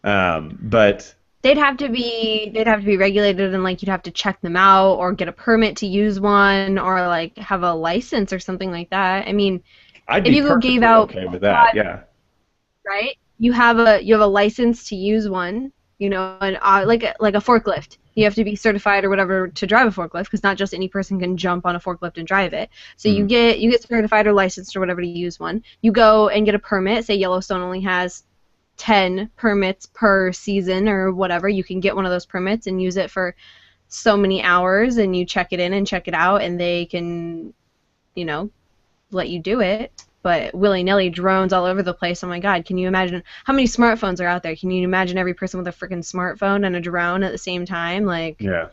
Speaker 1: But
Speaker 2: They'd have to be regulated, and like you'd have to check them out or get a permit to use one or like have a license or something like that. I mean,
Speaker 1: I'd
Speaker 2: if
Speaker 1: be
Speaker 2: you
Speaker 1: perfectly
Speaker 2: gave out
Speaker 1: okay with that. Yeah.
Speaker 2: right? You have a license to use one, and like a forklift. You have to be certified or whatever to drive a forklift, because not just any person can jump on a forklift and drive it. So you get certified or licensed or whatever to use one. You go and get a permit. Say Yellowstone only has 10 permits per season or whatever. You can get one of those permits and use it for so many hours, and you check it in and check it out, and they can, let you do it. But willy-nilly, drones all over the place. Oh my God, can you imagine how many smartphones are out there? Can you imagine every person with a freaking smartphone and a drone at the same time? Like,
Speaker 1: Yeah.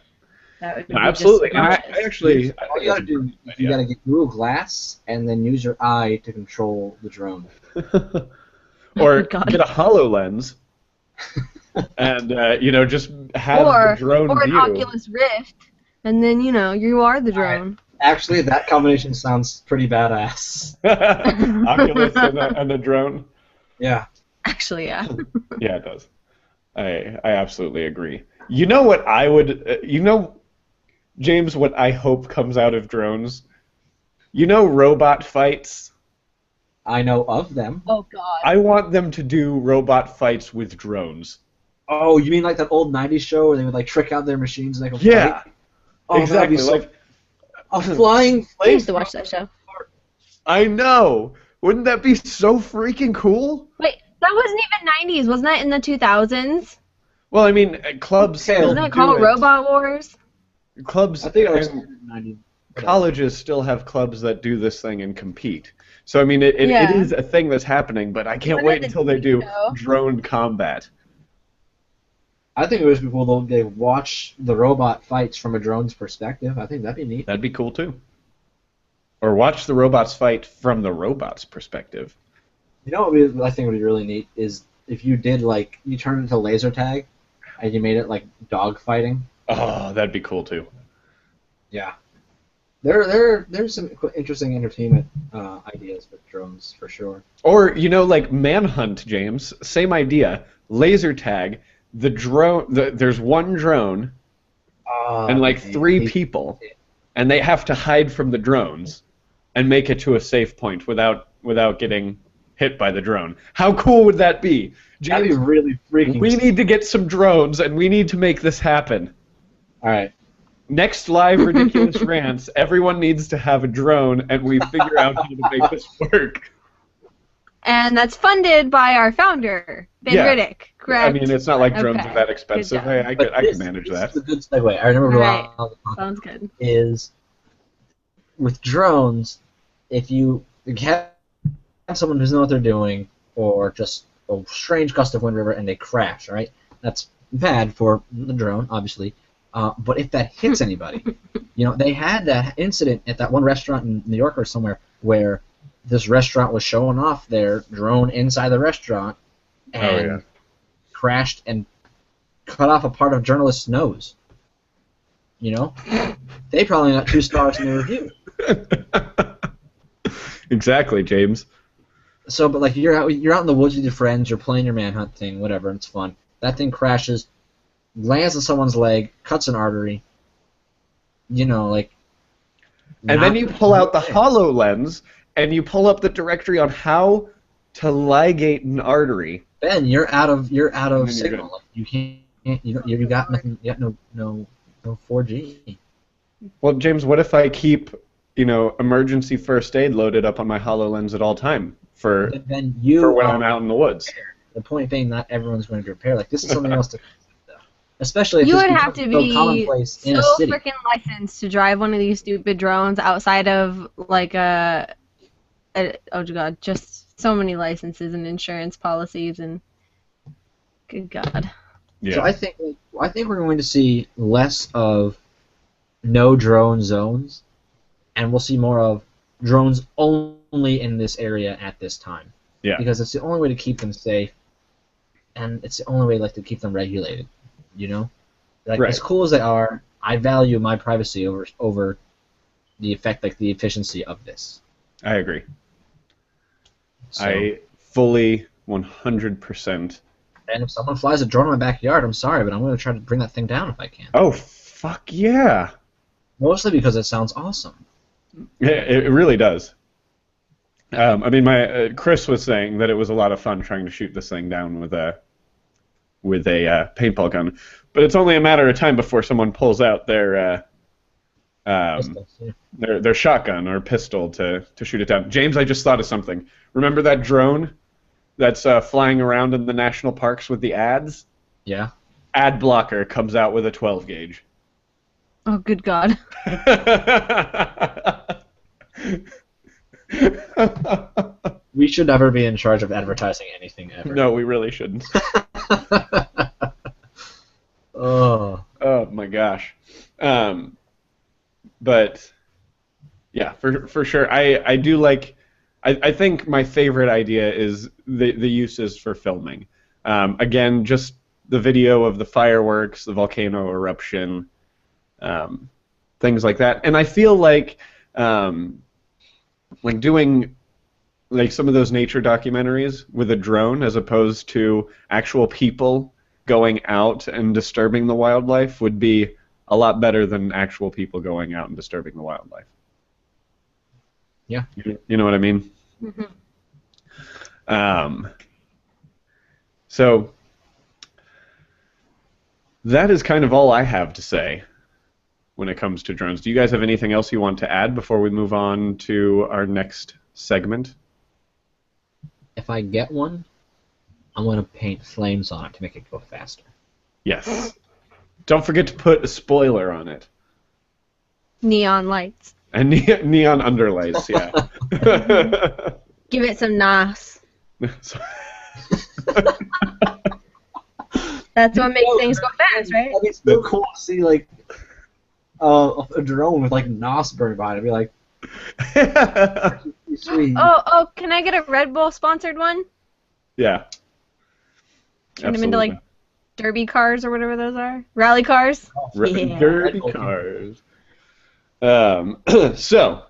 Speaker 2: that would
Speaker 1: No,
Speaker 2: be
Speaker 1: absolutely.
Speaker 2: just
Speaker 1: And I
Speaker 2: atrocious.
Speaker 1: actually, I
Speaker 3: All
Speaker 1: think
Speaker 3: you gotta
Speaker 1: that's
Speaker 3: do, you gotta get Google Glass and then use your eye to control the drone.
Speaker 1: or
Speaker 2: God.
Speaker 1: get a HoloLens and just have the drone
Speaker 2: or an
Speaker 1: view.
Speaker 2: Oculus Rift, and then you are the drone.
Speaker 3: Actually, that combination sounds pretty badass.
Speaker 1: Oculus and a drone.
Speaker 3: Yeah.
Speaker 2: Actually, yeah.
Speaker 1: Yeah, it does. I absolutely agree. You know what I would, James, what I hope comes out of drones? Robot fights?
Speaker 3: I know of them.
Speaker 2: Oh God.
Speaker 1: I want them to do robot fights with drones.
Speaker 3: Oh, you mean like that old '90s show where they would like trick out their machines and they could
Speaker 1: Yeah,
Speaker 3: fight? Oh, that'd be
Speaker 1: exactly.
Speaker 3: so...
Speaker 1: Like
Speaker 3: a flying
Speaker 2: I used to watch that show.
Speaker 1: I know. Wouldn't that be so freaking cool?
Speaker 2: Wait, that wasn't even 90s. Wasn't that in the 2000s?
Speaker 1: Well, I mean, clubs
Speaker 3: Okay,
Speaker 1: still
Speaker 2: Wasn't it
Speaker 1: do
Speaker 2: called
Speaker 1: it.
Speaker 2: Robot Wars?
Speaker 1: Clubs
Speaker 3: I think it was
Speaker 1: and
Speaker 3: '90s.
Speaker 1: colleges still have clubs that do this thing and compete. So, I mean, it
Speaker 2: Yeah.
Speaker 1: is a thing that's happening, but I can't
Speaker 2: Wasn't
Speaker 1: wait
Speaker 2: it the
Speaker 1: until they do
Speaker 2: TV show?
Speaker 1: drone combat.
Speaker 3: I think it was people though they watch the robot fights from a drone's perspective. I think that'd be neat.
Speaker 1: That'd be cool, too. Or watch the robots fight from the robot's perspective.
Speaker 3: You know what I think would be really neat is if you did like you turned it into laser tag, and you made it like dog fighting.
Speaker 1: Oh, that'd be cool, too.
Speaker 3: Yeah. There's some interesting entertainment ideas with drones for sure.
Speaker 1: Or, like Manhunt, James, same idea. Laser tag, the drone, there's one drone and like three people, and they have to hide from the drones. and make it to a safe point without getting hit by the drone. How cool would that be?
Speaker 3: That'd be
Speaker 1: James,
Speaker 3: really freaking.
Speaker 1: we need to get some drones, and we need to make this happen.
Speaker 3: All right.
Speaker 1: Next live Ridiculous Rants, everyone needs to have a drone, and we figure out how to make this work.
Speaker 2: And that's funded by our founder, Ben Riddick, correct?
Speaker 1: I mean, it's not like drones
Speaker 2: Okay.
Speaker 1: are that expensive.
Speaker 2: Good job.
Speaker 1: I could manage
Speaker 3: This
Speaker 1: that.
Speaker 3: is a good segue. I remember
Speaker 2: Right.
Speaker 3: well,
Speaker 2: Sounds good.
Speaker 3: is with drones, if you have someone who doesn't know what they're doing, or just a strange gust of wind, river, and they crash, right? That's bad for the drone, obviously. But if that hits anybody, they had that incident at that one restaurant in New York or somewhere where this restaurant was showing off their drone inside the restaurant and crashed and cut off a part of a journalist's nose. They probably got 2 stars in the review.
Speaker 1: Exactly, James.
Speaker 3: So, but like you're out in the woods with your friends, you're playing your manhunt thing, whatever, and it's fun. That thing crashes, lands on someone's leg, cuts an artery. And
Speaker 1: then you pull out the HoloLens and you pull up the directory on how to ligate an artery.
Speaker 3: Ben, you're out of
Speaker 1: then
Speaker 3: signal. Like, you can't. You got nothing. You got no 4G.
Speaker 1: Well, James, what if I keep, emergency first aid loaded up on my HoloLens at all time for
Speaker 3: Then
Speaker 1: when I'm out in the woods?
Speaker 3: The point being, not everyone's going to repair. Like, this is something else to consider, though. Especially if
Speaker 2: You
Speaker 3: this
Speaker 2: would have
Speaker 3: becomes
Speaker 2: to
Speaker 3: so
Speaker 2: be
Speaker 3: commonplace in a
Speaker 2: so
Speaker 3: city.
Speaker 2: freaking licensed to drive one of these stupid drones outside of like oh god, just so many licenses and insurance policies and good god.
Speaker 1: Yeah.
Speaker 3: So I think we're going to see less of no drone zones, and we'll see more of drones only in this area at this time.
Speaker 1: Yeah.
Speaker 3: Because it's the only way to keep them safe, and it's the only way to keep them regulated. Like,
Speaker 1: Right.
Speaker 3: as cool as they are, I value my privacy over the efficiency of this.
Speaker 1: I agree.
Speaker 3: So,
Speaker 1: I fully 100%.
Speaker 3: and if someone flies a drone in my backyard, I'm sorry, but I'm going to try to bring that thing down if I can.
Speaker 1: Oh, fuck yeah.
Speaker 3: Mostly because it sounds awesome.
Speaker 1: Yeah, it really does. I mean, my Chris was saying that it was a lot of fun trying to shoot this thing down with a paintball gun, but it's only a matter of time before someone pulls out their shotgun or pistol to shoot it down. James, I just thought of something. Remember that drone that's flying around in the national parks with the ads?
Speaker 3: Yeah.
Speaker 1: Ad blocker comes out with a 12 gauge.
Speaker 2: Oh good god.
Speaker 3: We should never be in charge of advertising anything ever.
Speaker 1: No, we really shouldn't.
Speaker 3: Oh.
Speaker 1: Oh my gosh. But yeah, for sure. I do like. I think my favorite idea is the uses for filming. Again, just the video of the fireworks, the volcano eruption, things like that. And I feel like doing like some of those nature documentaries with a drone as opposed to actual people going out and disturbing the wildlife would be a lot better than actual people going out and disturbing the wildlife.
Speaker 3: Yeah.
Speaker 1: You know what I mean?
Speaker 2: Mm-hmm.
Speaker 1: So that is kind of all I have to say when it comes to drones. Do you guys have anything else you want to add before we move on to our next segment?
Speaker 3: If I get one, I'm going to paint flames on it to make it go faster.
Speaker 1: Yes. Don't forget to put a spoiler on it.
Speaker 2: Neon lights.
Speaker 1: And neon underlights, yeah.
Speaker 2: Give it some NOS. That's what makes things go fast, right?
Speaker 3: That'd be so cool to see, like, a drone with, like, NOS burned by it. It'd be like, sweet.
Speaker 2: Oh, can I get a Red Bull sponsored one?
Speaker 1: Yeah.
Speaker 2: Turn them into, like, derby cars or whatever those are? Rally cars? Yeah.
Speaker 1: Dirty cars. So,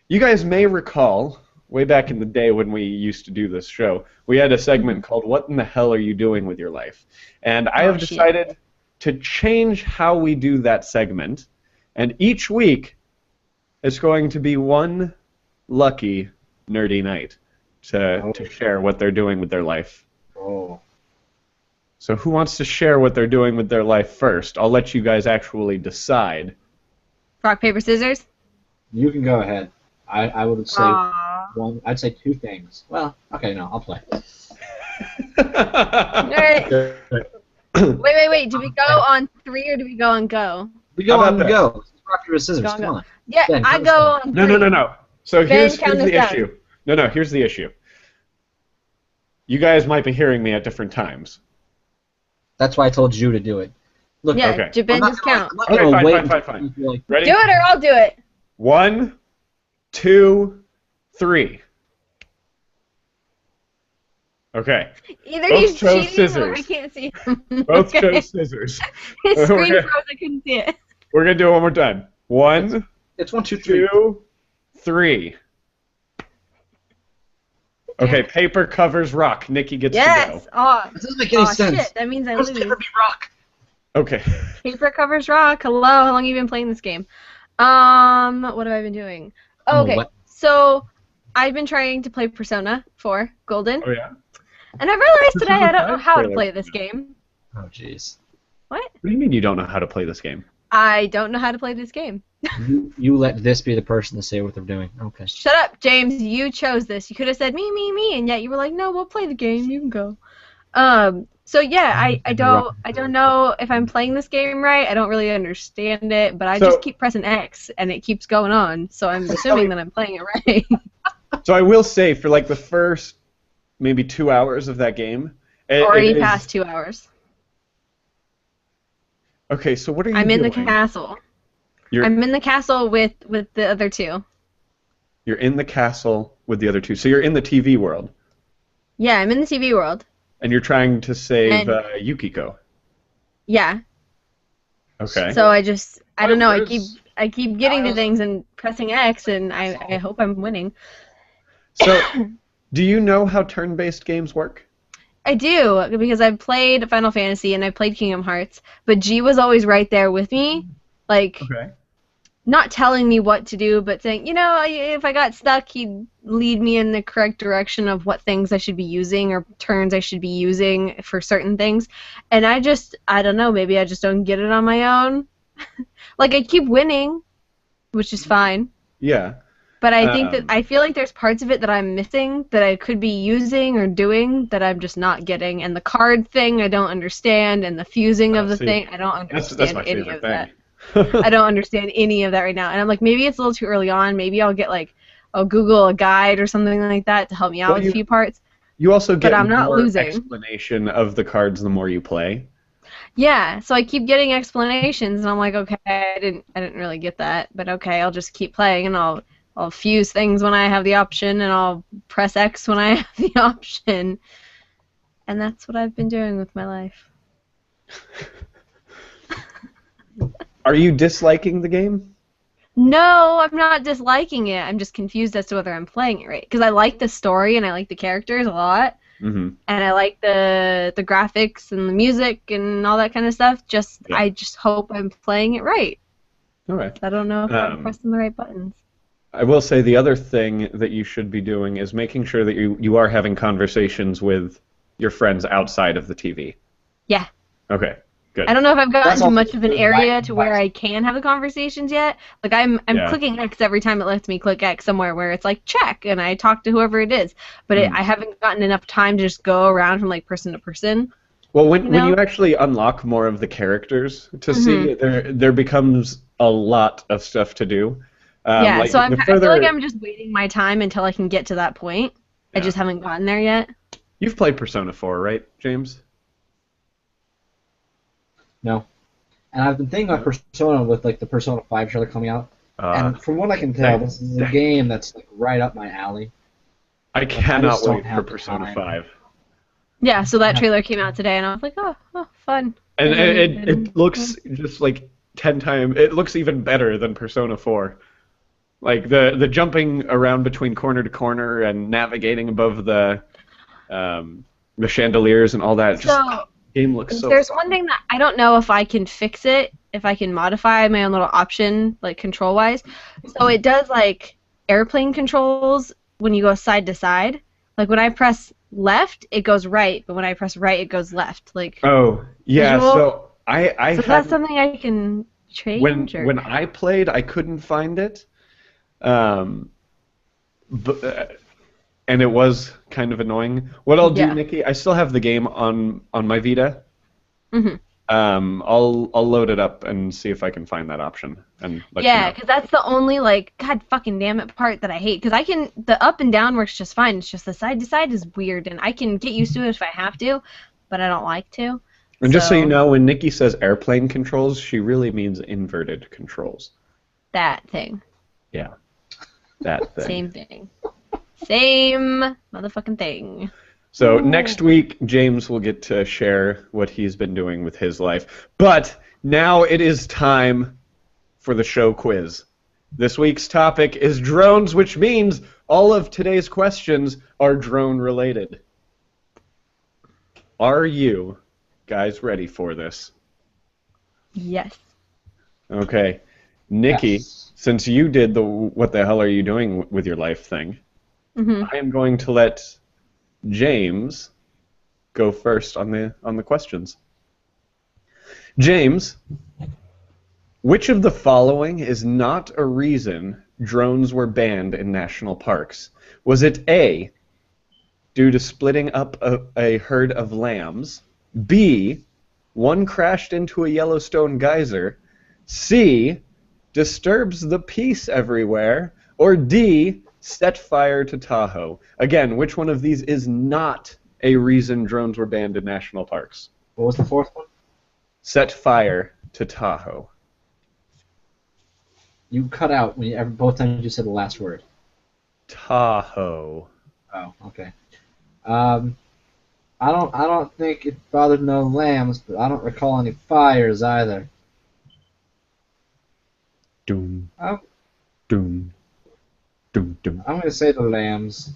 Speaker 1: you guys may recall, way back in the day when we used to do this show, we had a segment called What in the Hell Are You Doing With Your Life? And I have decided to change how we do that segment. And each week, it's going to be one lucky nerdy night to share what they're doing with their life.
Speaker 3: Oh.
Speaker 1: So who wants to share what they're doing with their life first? I'll let you guys actually decide.
Speaker 2: Rock, paper, scissors?
Speaker 3: You can go ahead. I would say
Speaker 2: Aww.
Speaker 3: one. I'd say two things. Well, okay, no, I'll play.
Speaker 2: Alright. Wait. Do we go on 3 or do we go on go?
Speaker 3: We go
Speaker 1: How about
Speaker 3: on
Speaker 1: that?
Speaker 3: go. Rock, paper, scissors.
Speaker 2: Go on,
Speaker 3: Come
Speaker 2: go.
Speaker 3: on.
Speaker 2: Yeah,
Speaker 3: Ben,
Speaker 2: I
Speaker 3: count
Speaker 2: go
Speaker 3: us
Speaker 2: on 3.
Speaker 1: No. So here's
Speaker 2: count us
Speaker 1: the
Speaker 2: down.
Speaker 1: issue. No, here's the issue. You guys might be hearing me at different times.
Speaker 3: That's why I told you to do it. Look,
Speaker 2: Yeah,
Speaker 1: Okay.
Speaker 2: Ben, just count.
Speaker 3: I'm not
Speaker 1: Okay,
Speaker 3: gonna wait
Speaker 1: fine.
Speaker 3: until you feel like,
Speaker 1: Ready?
Speaker 2: Do it or I'll do it.
Speaker 1: 1, 2, 3. Okay.
Speaker 2: Either
Speaker 1: Both
Speaker 2: he's
Speaker 1: chose
Speaker 2: cheating or
Speaker 1: scissors.
Speaker 2: I can't see him.
Speaker 1: Both
Speaker 2: Okay.
Speaker 1: chose scissors.
Speaker 2: His
Speaker 1: We're
Speaker 2: screen
Speaker 1: gonna-
Speaker 2: froze, I couldn't see it.
Speaker 1: We're gonna do it one more time. 1,
Speaker 3: It's 1, 2, 3.
Speaker 1: 2, 3. Okay, paper covers rock. Nikki gets to
Speaker 2: Yes!
Speaker 1: go.
Speaker 2: Oh,
Speaker 3: That doesn't make any sense.
Speaker 2: shit, that means I
Speaker 3: Where's
Speaker 2: lose.
Speaker 3: paper beat rock?
Speaker 1: Okay.
Speaker 2: Paper covers rock. Hello, how long have you been playing this game? What have I been doing? Oh, okay,
Speaker 3: What?
Speaker 2: so I've been trying to play Persona 4 Golden,
Speaker 1: Oh yeah.
Speaker 2: and I realized today I don't know
Speaker 1: Persona
Speaker 2: how to
Speaker 1: 5
Speaker 2: play
Speaker 1: trailer.
Speaker 2: this game.
Speaker 3: Oh, jeez.
Speaker 2: What?
Speaker 1: What do you mean you don't know how to play this game?
Speaker 2: I don't know how to play this game.
Speaker 3: You let this be the person to say what they're doing. Okay.
Speaker 2: Shut up, James. You chose this. You could have said me, and yet you were like, no, we'll play the game. You can go. So yeah, I don't know if I'm playing this game right. I don't really understand it, but I
Speaker 1: So-
Speaker 2: just keep pressing X and it keeps going on. So I'm assuming that I'm playing it right.
Speaker 1: So I will say, for like the first maybe 2 hours of that game,
Speaker 2: Already
Speaker 1: it is-
Speaker 2: past 2 hours.
Speaker 1: Okay, so what are you
Speaker 2: I'm in the
Speaker 1: doing?
Speaker 2: castle.
Speaker 1: You're
Speaker 2: I'm in the castle with the other two.
Speaker 1: you're in the castle with the other two. So you're in the TV world,
Speaker 2: Yeah, I'm in the TV world.
Speaker 1: and you're trying to save
Speaker 2: And-
Speaker 1: Yukiko.
Speaker 2: Yeah.
Speaker 1: Okay.
Speaker 2: So I don't know.
Speaker 1: There's-
Speaker 2: I keep getting to things and pressing X, and I hope I'm winning.
Speaker 1: So, do you know how turn-based games work?
Speaker 2: I do, because I've played Final Fantasy and I've played Kingdom Hearts, but G was always right there with me, like,
Speaker 1: Okay.
Speaker 2: not telling me what to do, but saying, if I got stuck, he'd lead me in the correct direction of what things I should be using or turns I should be using for certain things. And I don't know, maybe I just don't get it on my own. Like, I keep winning, which is fine.
Speaker 1: Yeah.
Speaker 2: But I think that
Speaker 1: Um,
Speaker 2: I feel like there's parts of it that I'm missing that I could be using or doing that I'm just not getting. And the card thing I don't understand, and the fusing of the
Speaker 1: see,
Speaker 2: thing I don't understand
Speaker 1: That's my
Speaker 2: any
Speaker 1: favorite
Speaker 2: of that.
Speaker 1: thing.
Speaker 2: I don't understand any of that right now. And I'm like, maybe it's a little too early on. Maybe I'll get I'll Google a guide or something like that to help me out
Speaker 1: Well,
Speaker 2: with a few parts.
Speaker 1: You also get
Speaker 2: I'm not
Speaker 1: more
Speaker 2: losing.
Speaker 1: explanation of the cards the more you play.
Speaker 2: Yeah, so I keep getting explanations, and I'm like, okay, I didn't really get that, but okay, I'll just keep playing, and I'll fuse things when I have the option, and I'll press X when I have the option. And that's what I've been doing with my life.
Speaker 1: Are you disliking the game?
Speaker 2: No, I'm not disliking it. I'm just confused as to whether I'm playing it right. Because I like the story, and I like the characters a lot,
Speaker 1: Mm-hmm.
Speaker 2: and I like the graphics and the music and all that kind of stuff.
Speaker 1: Yeah.
Speaker 2: I just hope I'm playing it right.
Speaker 1: All right.
Speaker 2: I don't know if I'm pressing the right buttons.
Speaker 1: I will say the other thing that you should be doing is making sure that you are having conversations with your friends outside of the TV.
Speaker 2: Yeah.
Speaker 1: Okay, good.
Speaker 2: I don't know if I've gotten
Speaker 3: That's
Speaker 2: to
Speaker 3: also
Speaker 2: much of an
Speaker 3: good
Speaker 2: area
Speaker 3: life
Speaker 2: to where
Speaker 3: advice.
Speaker 2: I can have the conversations yet. Like I'm
Speaker 1: Yeah.
Speaker 2: clicking X every time it lets me click X somewhere where it's like check, and I talk to whoever it is. But I haven't gotten enough time to just go around from like person to person.
Speaker 1: Well, when
Speaker 2: know?
Speaker 1: you actually unlock more of the characters to see, there becomes a lot of stuff to do.
Speaker 2: Yeah,
Speaker 1: like,
Speaker 2: so
Speaker 1: the
Speaker 2: I feel
Speaker 1: further-
Speaker 2: like I'm just waiting my time until I can get to that point. I
Speaker 1: Yeah.
Speaker 2: just haven't gotten there yet.
Speaker 1: You've played Persona 4, right, James?
Speaker 3: No. And I've been thinking about Persona with like the Persona 5 trailer coming out. And from what I can tell, this is a
Speaker 1: dang.
Speaker 3: game that's like right up my alley.
Speaker 1: I cannot
Speaker 3: just don't
Speaker 1: wait for
Speaker 3: have the
Speaker 1: Persona
Speaker 3: time.
Speaker 1: 5.
Speaker 2: Yeah, so that trailer came out today, and I was like, oh fun.
Speaker 1: And
Speaker 2: And-
Speaker 1: it looks just like 10 times. It looks even better than Persona 4. Like the jumping around between corner to corner and navigating above the chandeliers and all that. Just
Speaker 2: So
Speaker 1: game looks so.
Speaker 2: there's
Speaker 1: fun.
Speaker 2: one thing that I don't know if I can fix it, if I can modify my own little option, like control-wise. So it does like airplane controls when you go side to side. Like when I press left, it goes right, but when I press right, it goes left. Like
Speaker 1: Oh, yeah.
Speaker 2: visual.
Speaker 1: So I
Speaker 2: So
Speaker 1: had
Speaker 2: that's something I can change, or
Speaker 1: when I played, I couldn't find it. Um, but, and it was kind of annoying. What I'll do,
Speaker 2: yeah.
Speaker 1: Nikki, I still have the game on my Vita.
Speaker 2: hmm
Speaker 1: I'll load it up and see if I can find that option and let you
Speaker 2: Yeah,
Speaker 1: know.
Speaker 2: because that's the only like God fucking damn it part that I hate. Because the up and down works just fine. It's just the side to side is weird, and I can get used to it if I have to, but I don't like to.
Speaker 1: And just so you
Speaker 2: So
Speaker 1: know, when Nikki says airplane controls, she really means inverted controls.
Speaker 2: that thing,
Speaker 1: Yeah, that thing.
Speaker 2: same thing, same motherfucking thing.
Speaker 1: So
Speaker 2: Ooh.
Speaker 1: next week, James will get to share what he's been doing with his life. But now it is time for the show quiz. This week's topic is drones, which means all of today's questions are drone related. Are you guys ready for this?
Speaker 2: Yes.
Speaker 1: Okay. Nikki,
Speaker 3: Yes.
Speaker 1: since you did the what the hell are you doing with your life thing,
Speaker 2: hmm
Speaker 1: I am going to let James go first on the questions. James, which of the following is not a reason drones were banned in national parks? Was it A, due to splitting up a herd of lambs? B, one crashed into a Yellowstone geyser? C, disturbs the peace everywhere? Or D, set fire to Tahoe? Again, which one of these is not a reason drones were banned in national parks?
Speaker 3: What was the fourth one?
Speaker 1: Set fire to Tahoe.
Speaker 3: You cut out when both times you said the last word.
Speaker 1: Tahoe.
Speaker 3: Oh, okay. I don't think it bothered no lambs, but I don't recall any fires either.
Speaker 1: Doom,
Speaker 3: I'm,
Speaker 1: doom, doom, doom.
Speaker 3: I'm gonna say the lambs.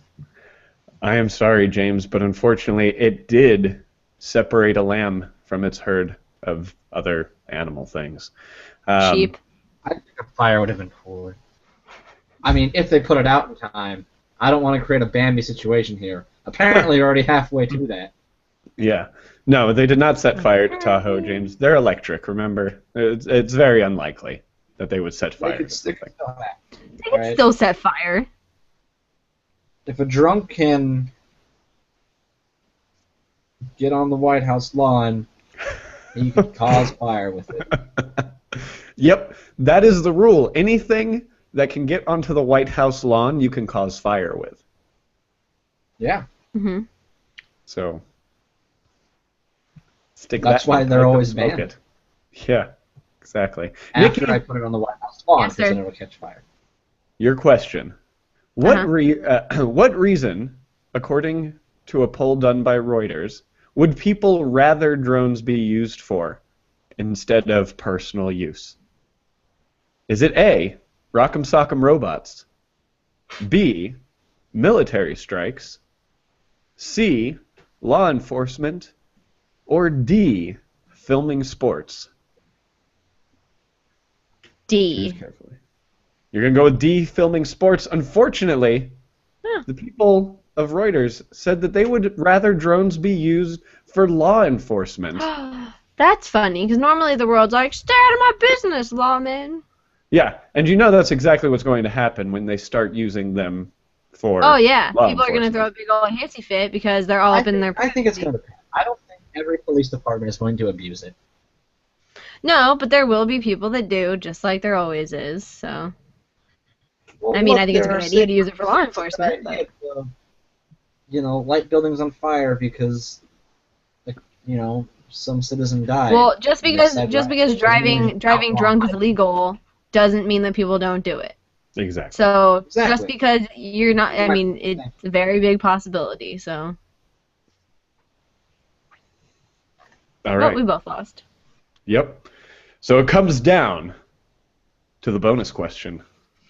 Speaker 1: I am sorry, James, but unfortunately it did separate a lamb from its herd of other animal things.
Speaker 2: Sheep.
Speaker 3: I think a fire would have been cooler. I mean, if they put it out in time. I don't want to create a Bambi situation here. Apparently, you're already halfway to that.
Speaker 1: Yeah. No, they did not set fire to Tahoe, James. They're electric, remember? It's very unlikely that they would set
Speaker 3: They
Speaker 1: fire
Speaker 3: could
Speaker 1: to
Speaker 3: still
Speaker 1: something.
Speaker 3: happen.
Speaker 2: They can
Speaker 3: Right.
Speaker 2: still set fire.
Speaker 3: If a drunk can get on the White House lawn, he could cause fire with it.
Speaker 1: Yep, that is the rule. Anything that can get onto the White House lawn, you can cause fire with.
Speaker 3: Yeah.
Speaker 2: hmm
Speaker 1: So, stick
Speaker 3: That's
Speaker 1: that
Speaker 3: why
Speaker 1: in the
Speaker 3: they're
Speaker 1: pipe and
Speaker 3: always
Speaker 1: smoke
Speaker 3: banned.
Speaker 1: it. Yeah, exactly.
Speaker 3: After
Speaker 1: Nikki,
Speaker 3: I put it on the White House lawn,
Speaker 2: Yes,
Speaker 3: because
Speaker 2: sir.
Speaker 3: then it'll catch fire.
Speaker 1: your question. What
Speaker 2: Uh-huh.
Speaker 1: what reason, according to a poll done by Reuters, would people rather drones be used for instead of personal use? Is it A, Rock'em Sock'em Robots, B, military strikes, C, law enforcement, or D, filming sports? Choose
Speaker 2: D.
Speaker 1: carefully. You're going to go with D, filming sports. Unfortunately,
Speaker 2: Huh.
Speaker 1: the people of Reuters said that they would rather drones be used for law enforcement.
Speaker 2: That's funny, because normally the world's like, stay out of my business, lawman.
Speaker 1: Yeah, and you know that's exactly what's going to happen when they start using them for
Speaker 2: Oh, yeah.
Speaker 1: law
Speaker 2: People are going to throw a
Speaker 1: enforcement.
Speaker 2: big old hissy fit because they're all up in their
Speaker 3: I think it's
Speaker 2: privacy.
Speaker 3: going to depend. I don't think every police department is going to abuse it.
Speaker 2: No, but there will be people that do, just like there always is, so.
Speaker 3: Well,
Speaker 2: I mean,
Speaker 3: look,
Speaker 2: I think it's a
Speaker 3: there
Speaker 2: good
Speaker 3: are
Speaker 2: idea to use it for law
Speaker 3: it's a good
Speaker 2: enforcement,
Speaker 3: idea
Speaker 2: but.
Speaker 3: to, light buildings on fire because, some citizen died.
Speaker 2: Well, just
Speaker 3: in a
Speaker 2: because
Speaker 3: said
Speaker 2: just
Speaker 3: riot.
Speaker 2: because
Speaker 3: Doesn't mean
Speaker 2: driving
Speaker 3: outlaw
Speaker 2: drunk is
Speaker 3: light.
Speaker 2: illegal doesn't mean that people don't do it.
Speaker 1: Exactly.
Speaker 2: So
Speaker 3: Exactly.
Speaker 2: just because you're not, I mean, it's a very big possibility. So.
Speaker 1: All
Speaker 2: Oh,
Speaker 1: right.
Speaker 2: we both lost.
Speaker 1: Yep. So it comes down to the bonus question,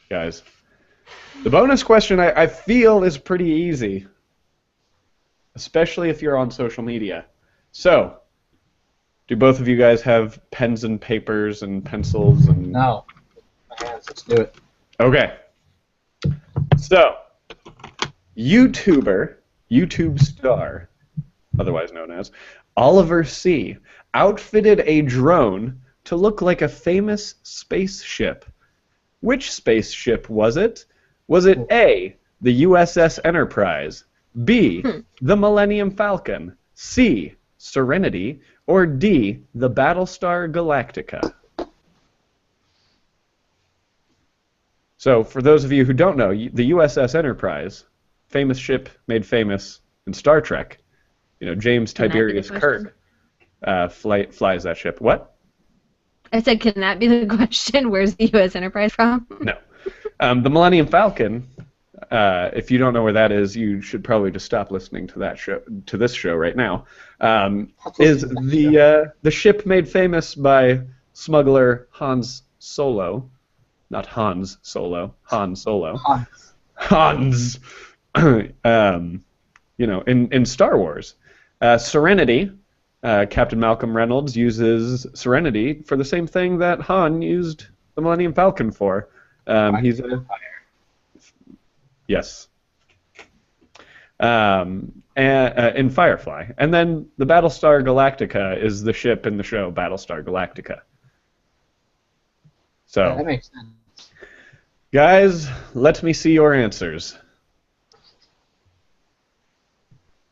Speaker 1: guys. The bonus question I feel is pretty easy, especially if you're on social media. So, do both of you guys have pens and papers and pencils and?
Speaker 3: No. My hands, let's do it.
Speaker 1: Okay. So, YouTube star, otherwise known as Oliver C., outfitted a drone to look like a famous spaceship. Which spaceship was it? Was it A, the USS Enterprise, B, the Millennium Falcon, C, Serenity, or D, the Battlestar Galactica? So, for those of you who don't know, the USS Enterprise, famous ship made famous in Star Trek. You know, James
Speaker 2: Can that be the
Speaker 1: Tiberius
Speaker 2: question?
Speaker 1: Kirk flies that ship. What?
Speaker 2: I said, can that be the question? Where's the U.S. Enterprise from?
Speaker 1: No. The Millennium Falcon, if you don't know where that is, you should probably just stop listening to that show, to this show right now. Is the ship made famous by smuggler Hans Solo, not Hans Solo, Han Solo. Hans. You know, in Star Wars, Serenity. Captain Malcolm Reynolds uses Serenity for the same thing that Han used the Millennium Falcon for. He's a yes. In Firefly, and then the Battlestar Galactica is the ship in the show Battlestar Galactica. So
Speaker 3: That makes sense.
Speaker 1: guys, let me see your answers.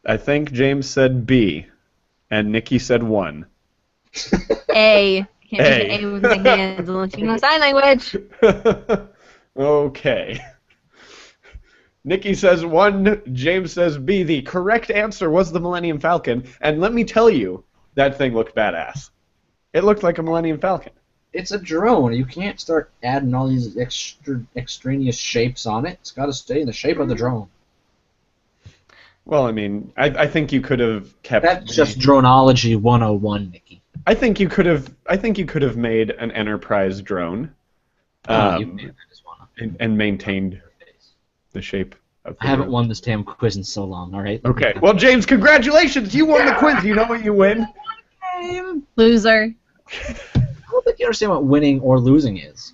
Speaker 1: I think James said B, and Nikki said 1.
Speaker 2: A. I can't
Speaker 1: A.
Speaker 2: make an A with my hands unless you know sign language.
Speaker 1: Okay. Nikki says 1, James says B. The correct answer was the Millennium Falcon, and let me tell you, that thing looked badass. It looked like a Millennium Falcon.
Speaker 3: It's a drone. You can't start adding all these extraneous shapes on it. It's got to stay in the shape of the drone.
Speaker 1: Well, I mean, I think you could have kept.
Speaker 3: That's just dronology 101, Nikki.
Speaker 1: I think you could have made an Enterprise drone, and maintained the shape of the
Speaker 3: I haven't
Speaker 1: drone.
Speaker 3: won this damn quiz in so long, alright?
Speaker 1: Okay. Well, James, congratulations! You won the quiz. You know what you win.
Speaker 2: Loser.
Speaker 3: I don't think you understand what winning or losing is.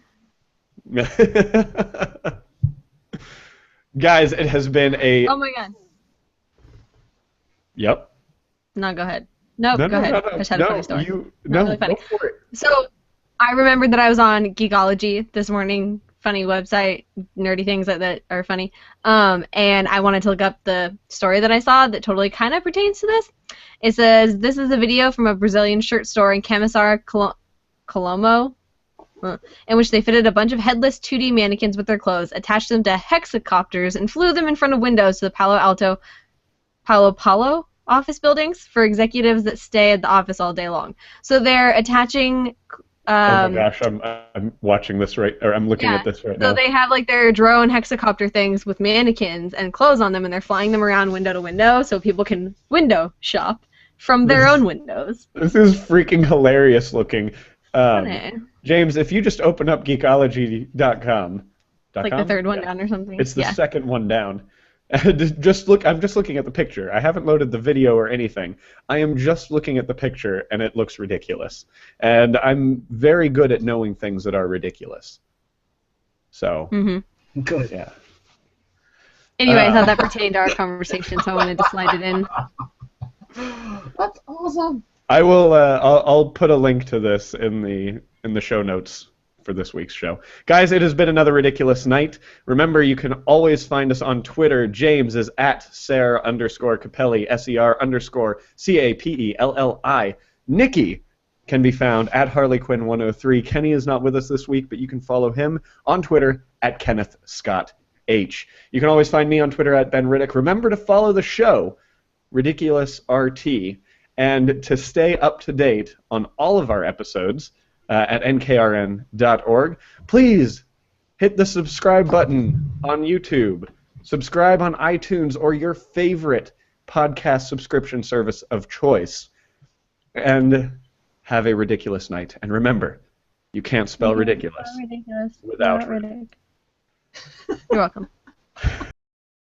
Speaker 1: Guys, it has been a.
Speaker 2: Oh my god.
Speaker 1: Yep.
Speaker 2: No, go ahead. Nope,
Speaker 1: No,
Speaker 2: go ahead. I just had a
Speaker 1: no,
Speaker 2: funny story.
Speaker 1: no,
Speaker 2: really funny.
Speaker 1: go for it.
Speaker 2: So, I remembered that I was on Geekology this morning, funny website, nerdy things that are funny, and I wanted to look up the story that I saw that totally kind of pertains to this. It says, this is a video from a Brazilian shirt store in Camisar, Colombo, in which they fitted a bunch of headless 2D mannequins with their clothes, attached them to hexacopters, and flew them in front of windows to the Palo Palo office buildings for executives that stay at the office all day long. So they're attaching.
Speaker 1: Oh my gosh, I'm watching this I'm looking at this right now.
Speaker 2: So they have like their drone hexacopter things with mannequins and clothes on them, and they're flying them around window to window so people can window shop from their own windows.
Speaker 1: This is freaking hilarious looking.
Speaker 2: Funny.
Speaker 1: James, if you just open up geekology.com.
Speaker 2: Like the third one down or something.
Speaker 1: It's the second one down. Just look. I'm just looking at the picture. I haven't loaded the video or anything. I am just looking at the picture, and it looks ridiculous. And I'm very good at knowing things that are ridiculous. So,
Speaker 3: Good.
Speaker 1: yeah.
Speaker 2: Anyway, I thought that pertained to our conversation, so I wanted to slide it in.
Speaker 3: That's awesome.
Speaker 1: I will. I'll put a link to this in the show notes for this week's show. Guys, it has been another ridiculous night. Remember, you can always find us on Twitter. James is at Ser_Capelli, SER_CAPELLI. Nikki can be found at HarleyQuinn103. Kenny is not with us this week, but you can follow him on Twitter at Kenneth Scott H. You can always find me on Twitter at Ben Riddick. Remember to follow the show, Riddickulous RT, and to stay up to date on all of our episodes at nkrn.org. Please hit the subscribe button on YouTube. Subscribe on iTunes or your favorite podcast subscription service of choice. And have a ridiculous night. And remember, you can't spell ridiculous
Speaker 2: Ridiculous
Speaker 1: without
Speaker 2: Riddick. You're welcome.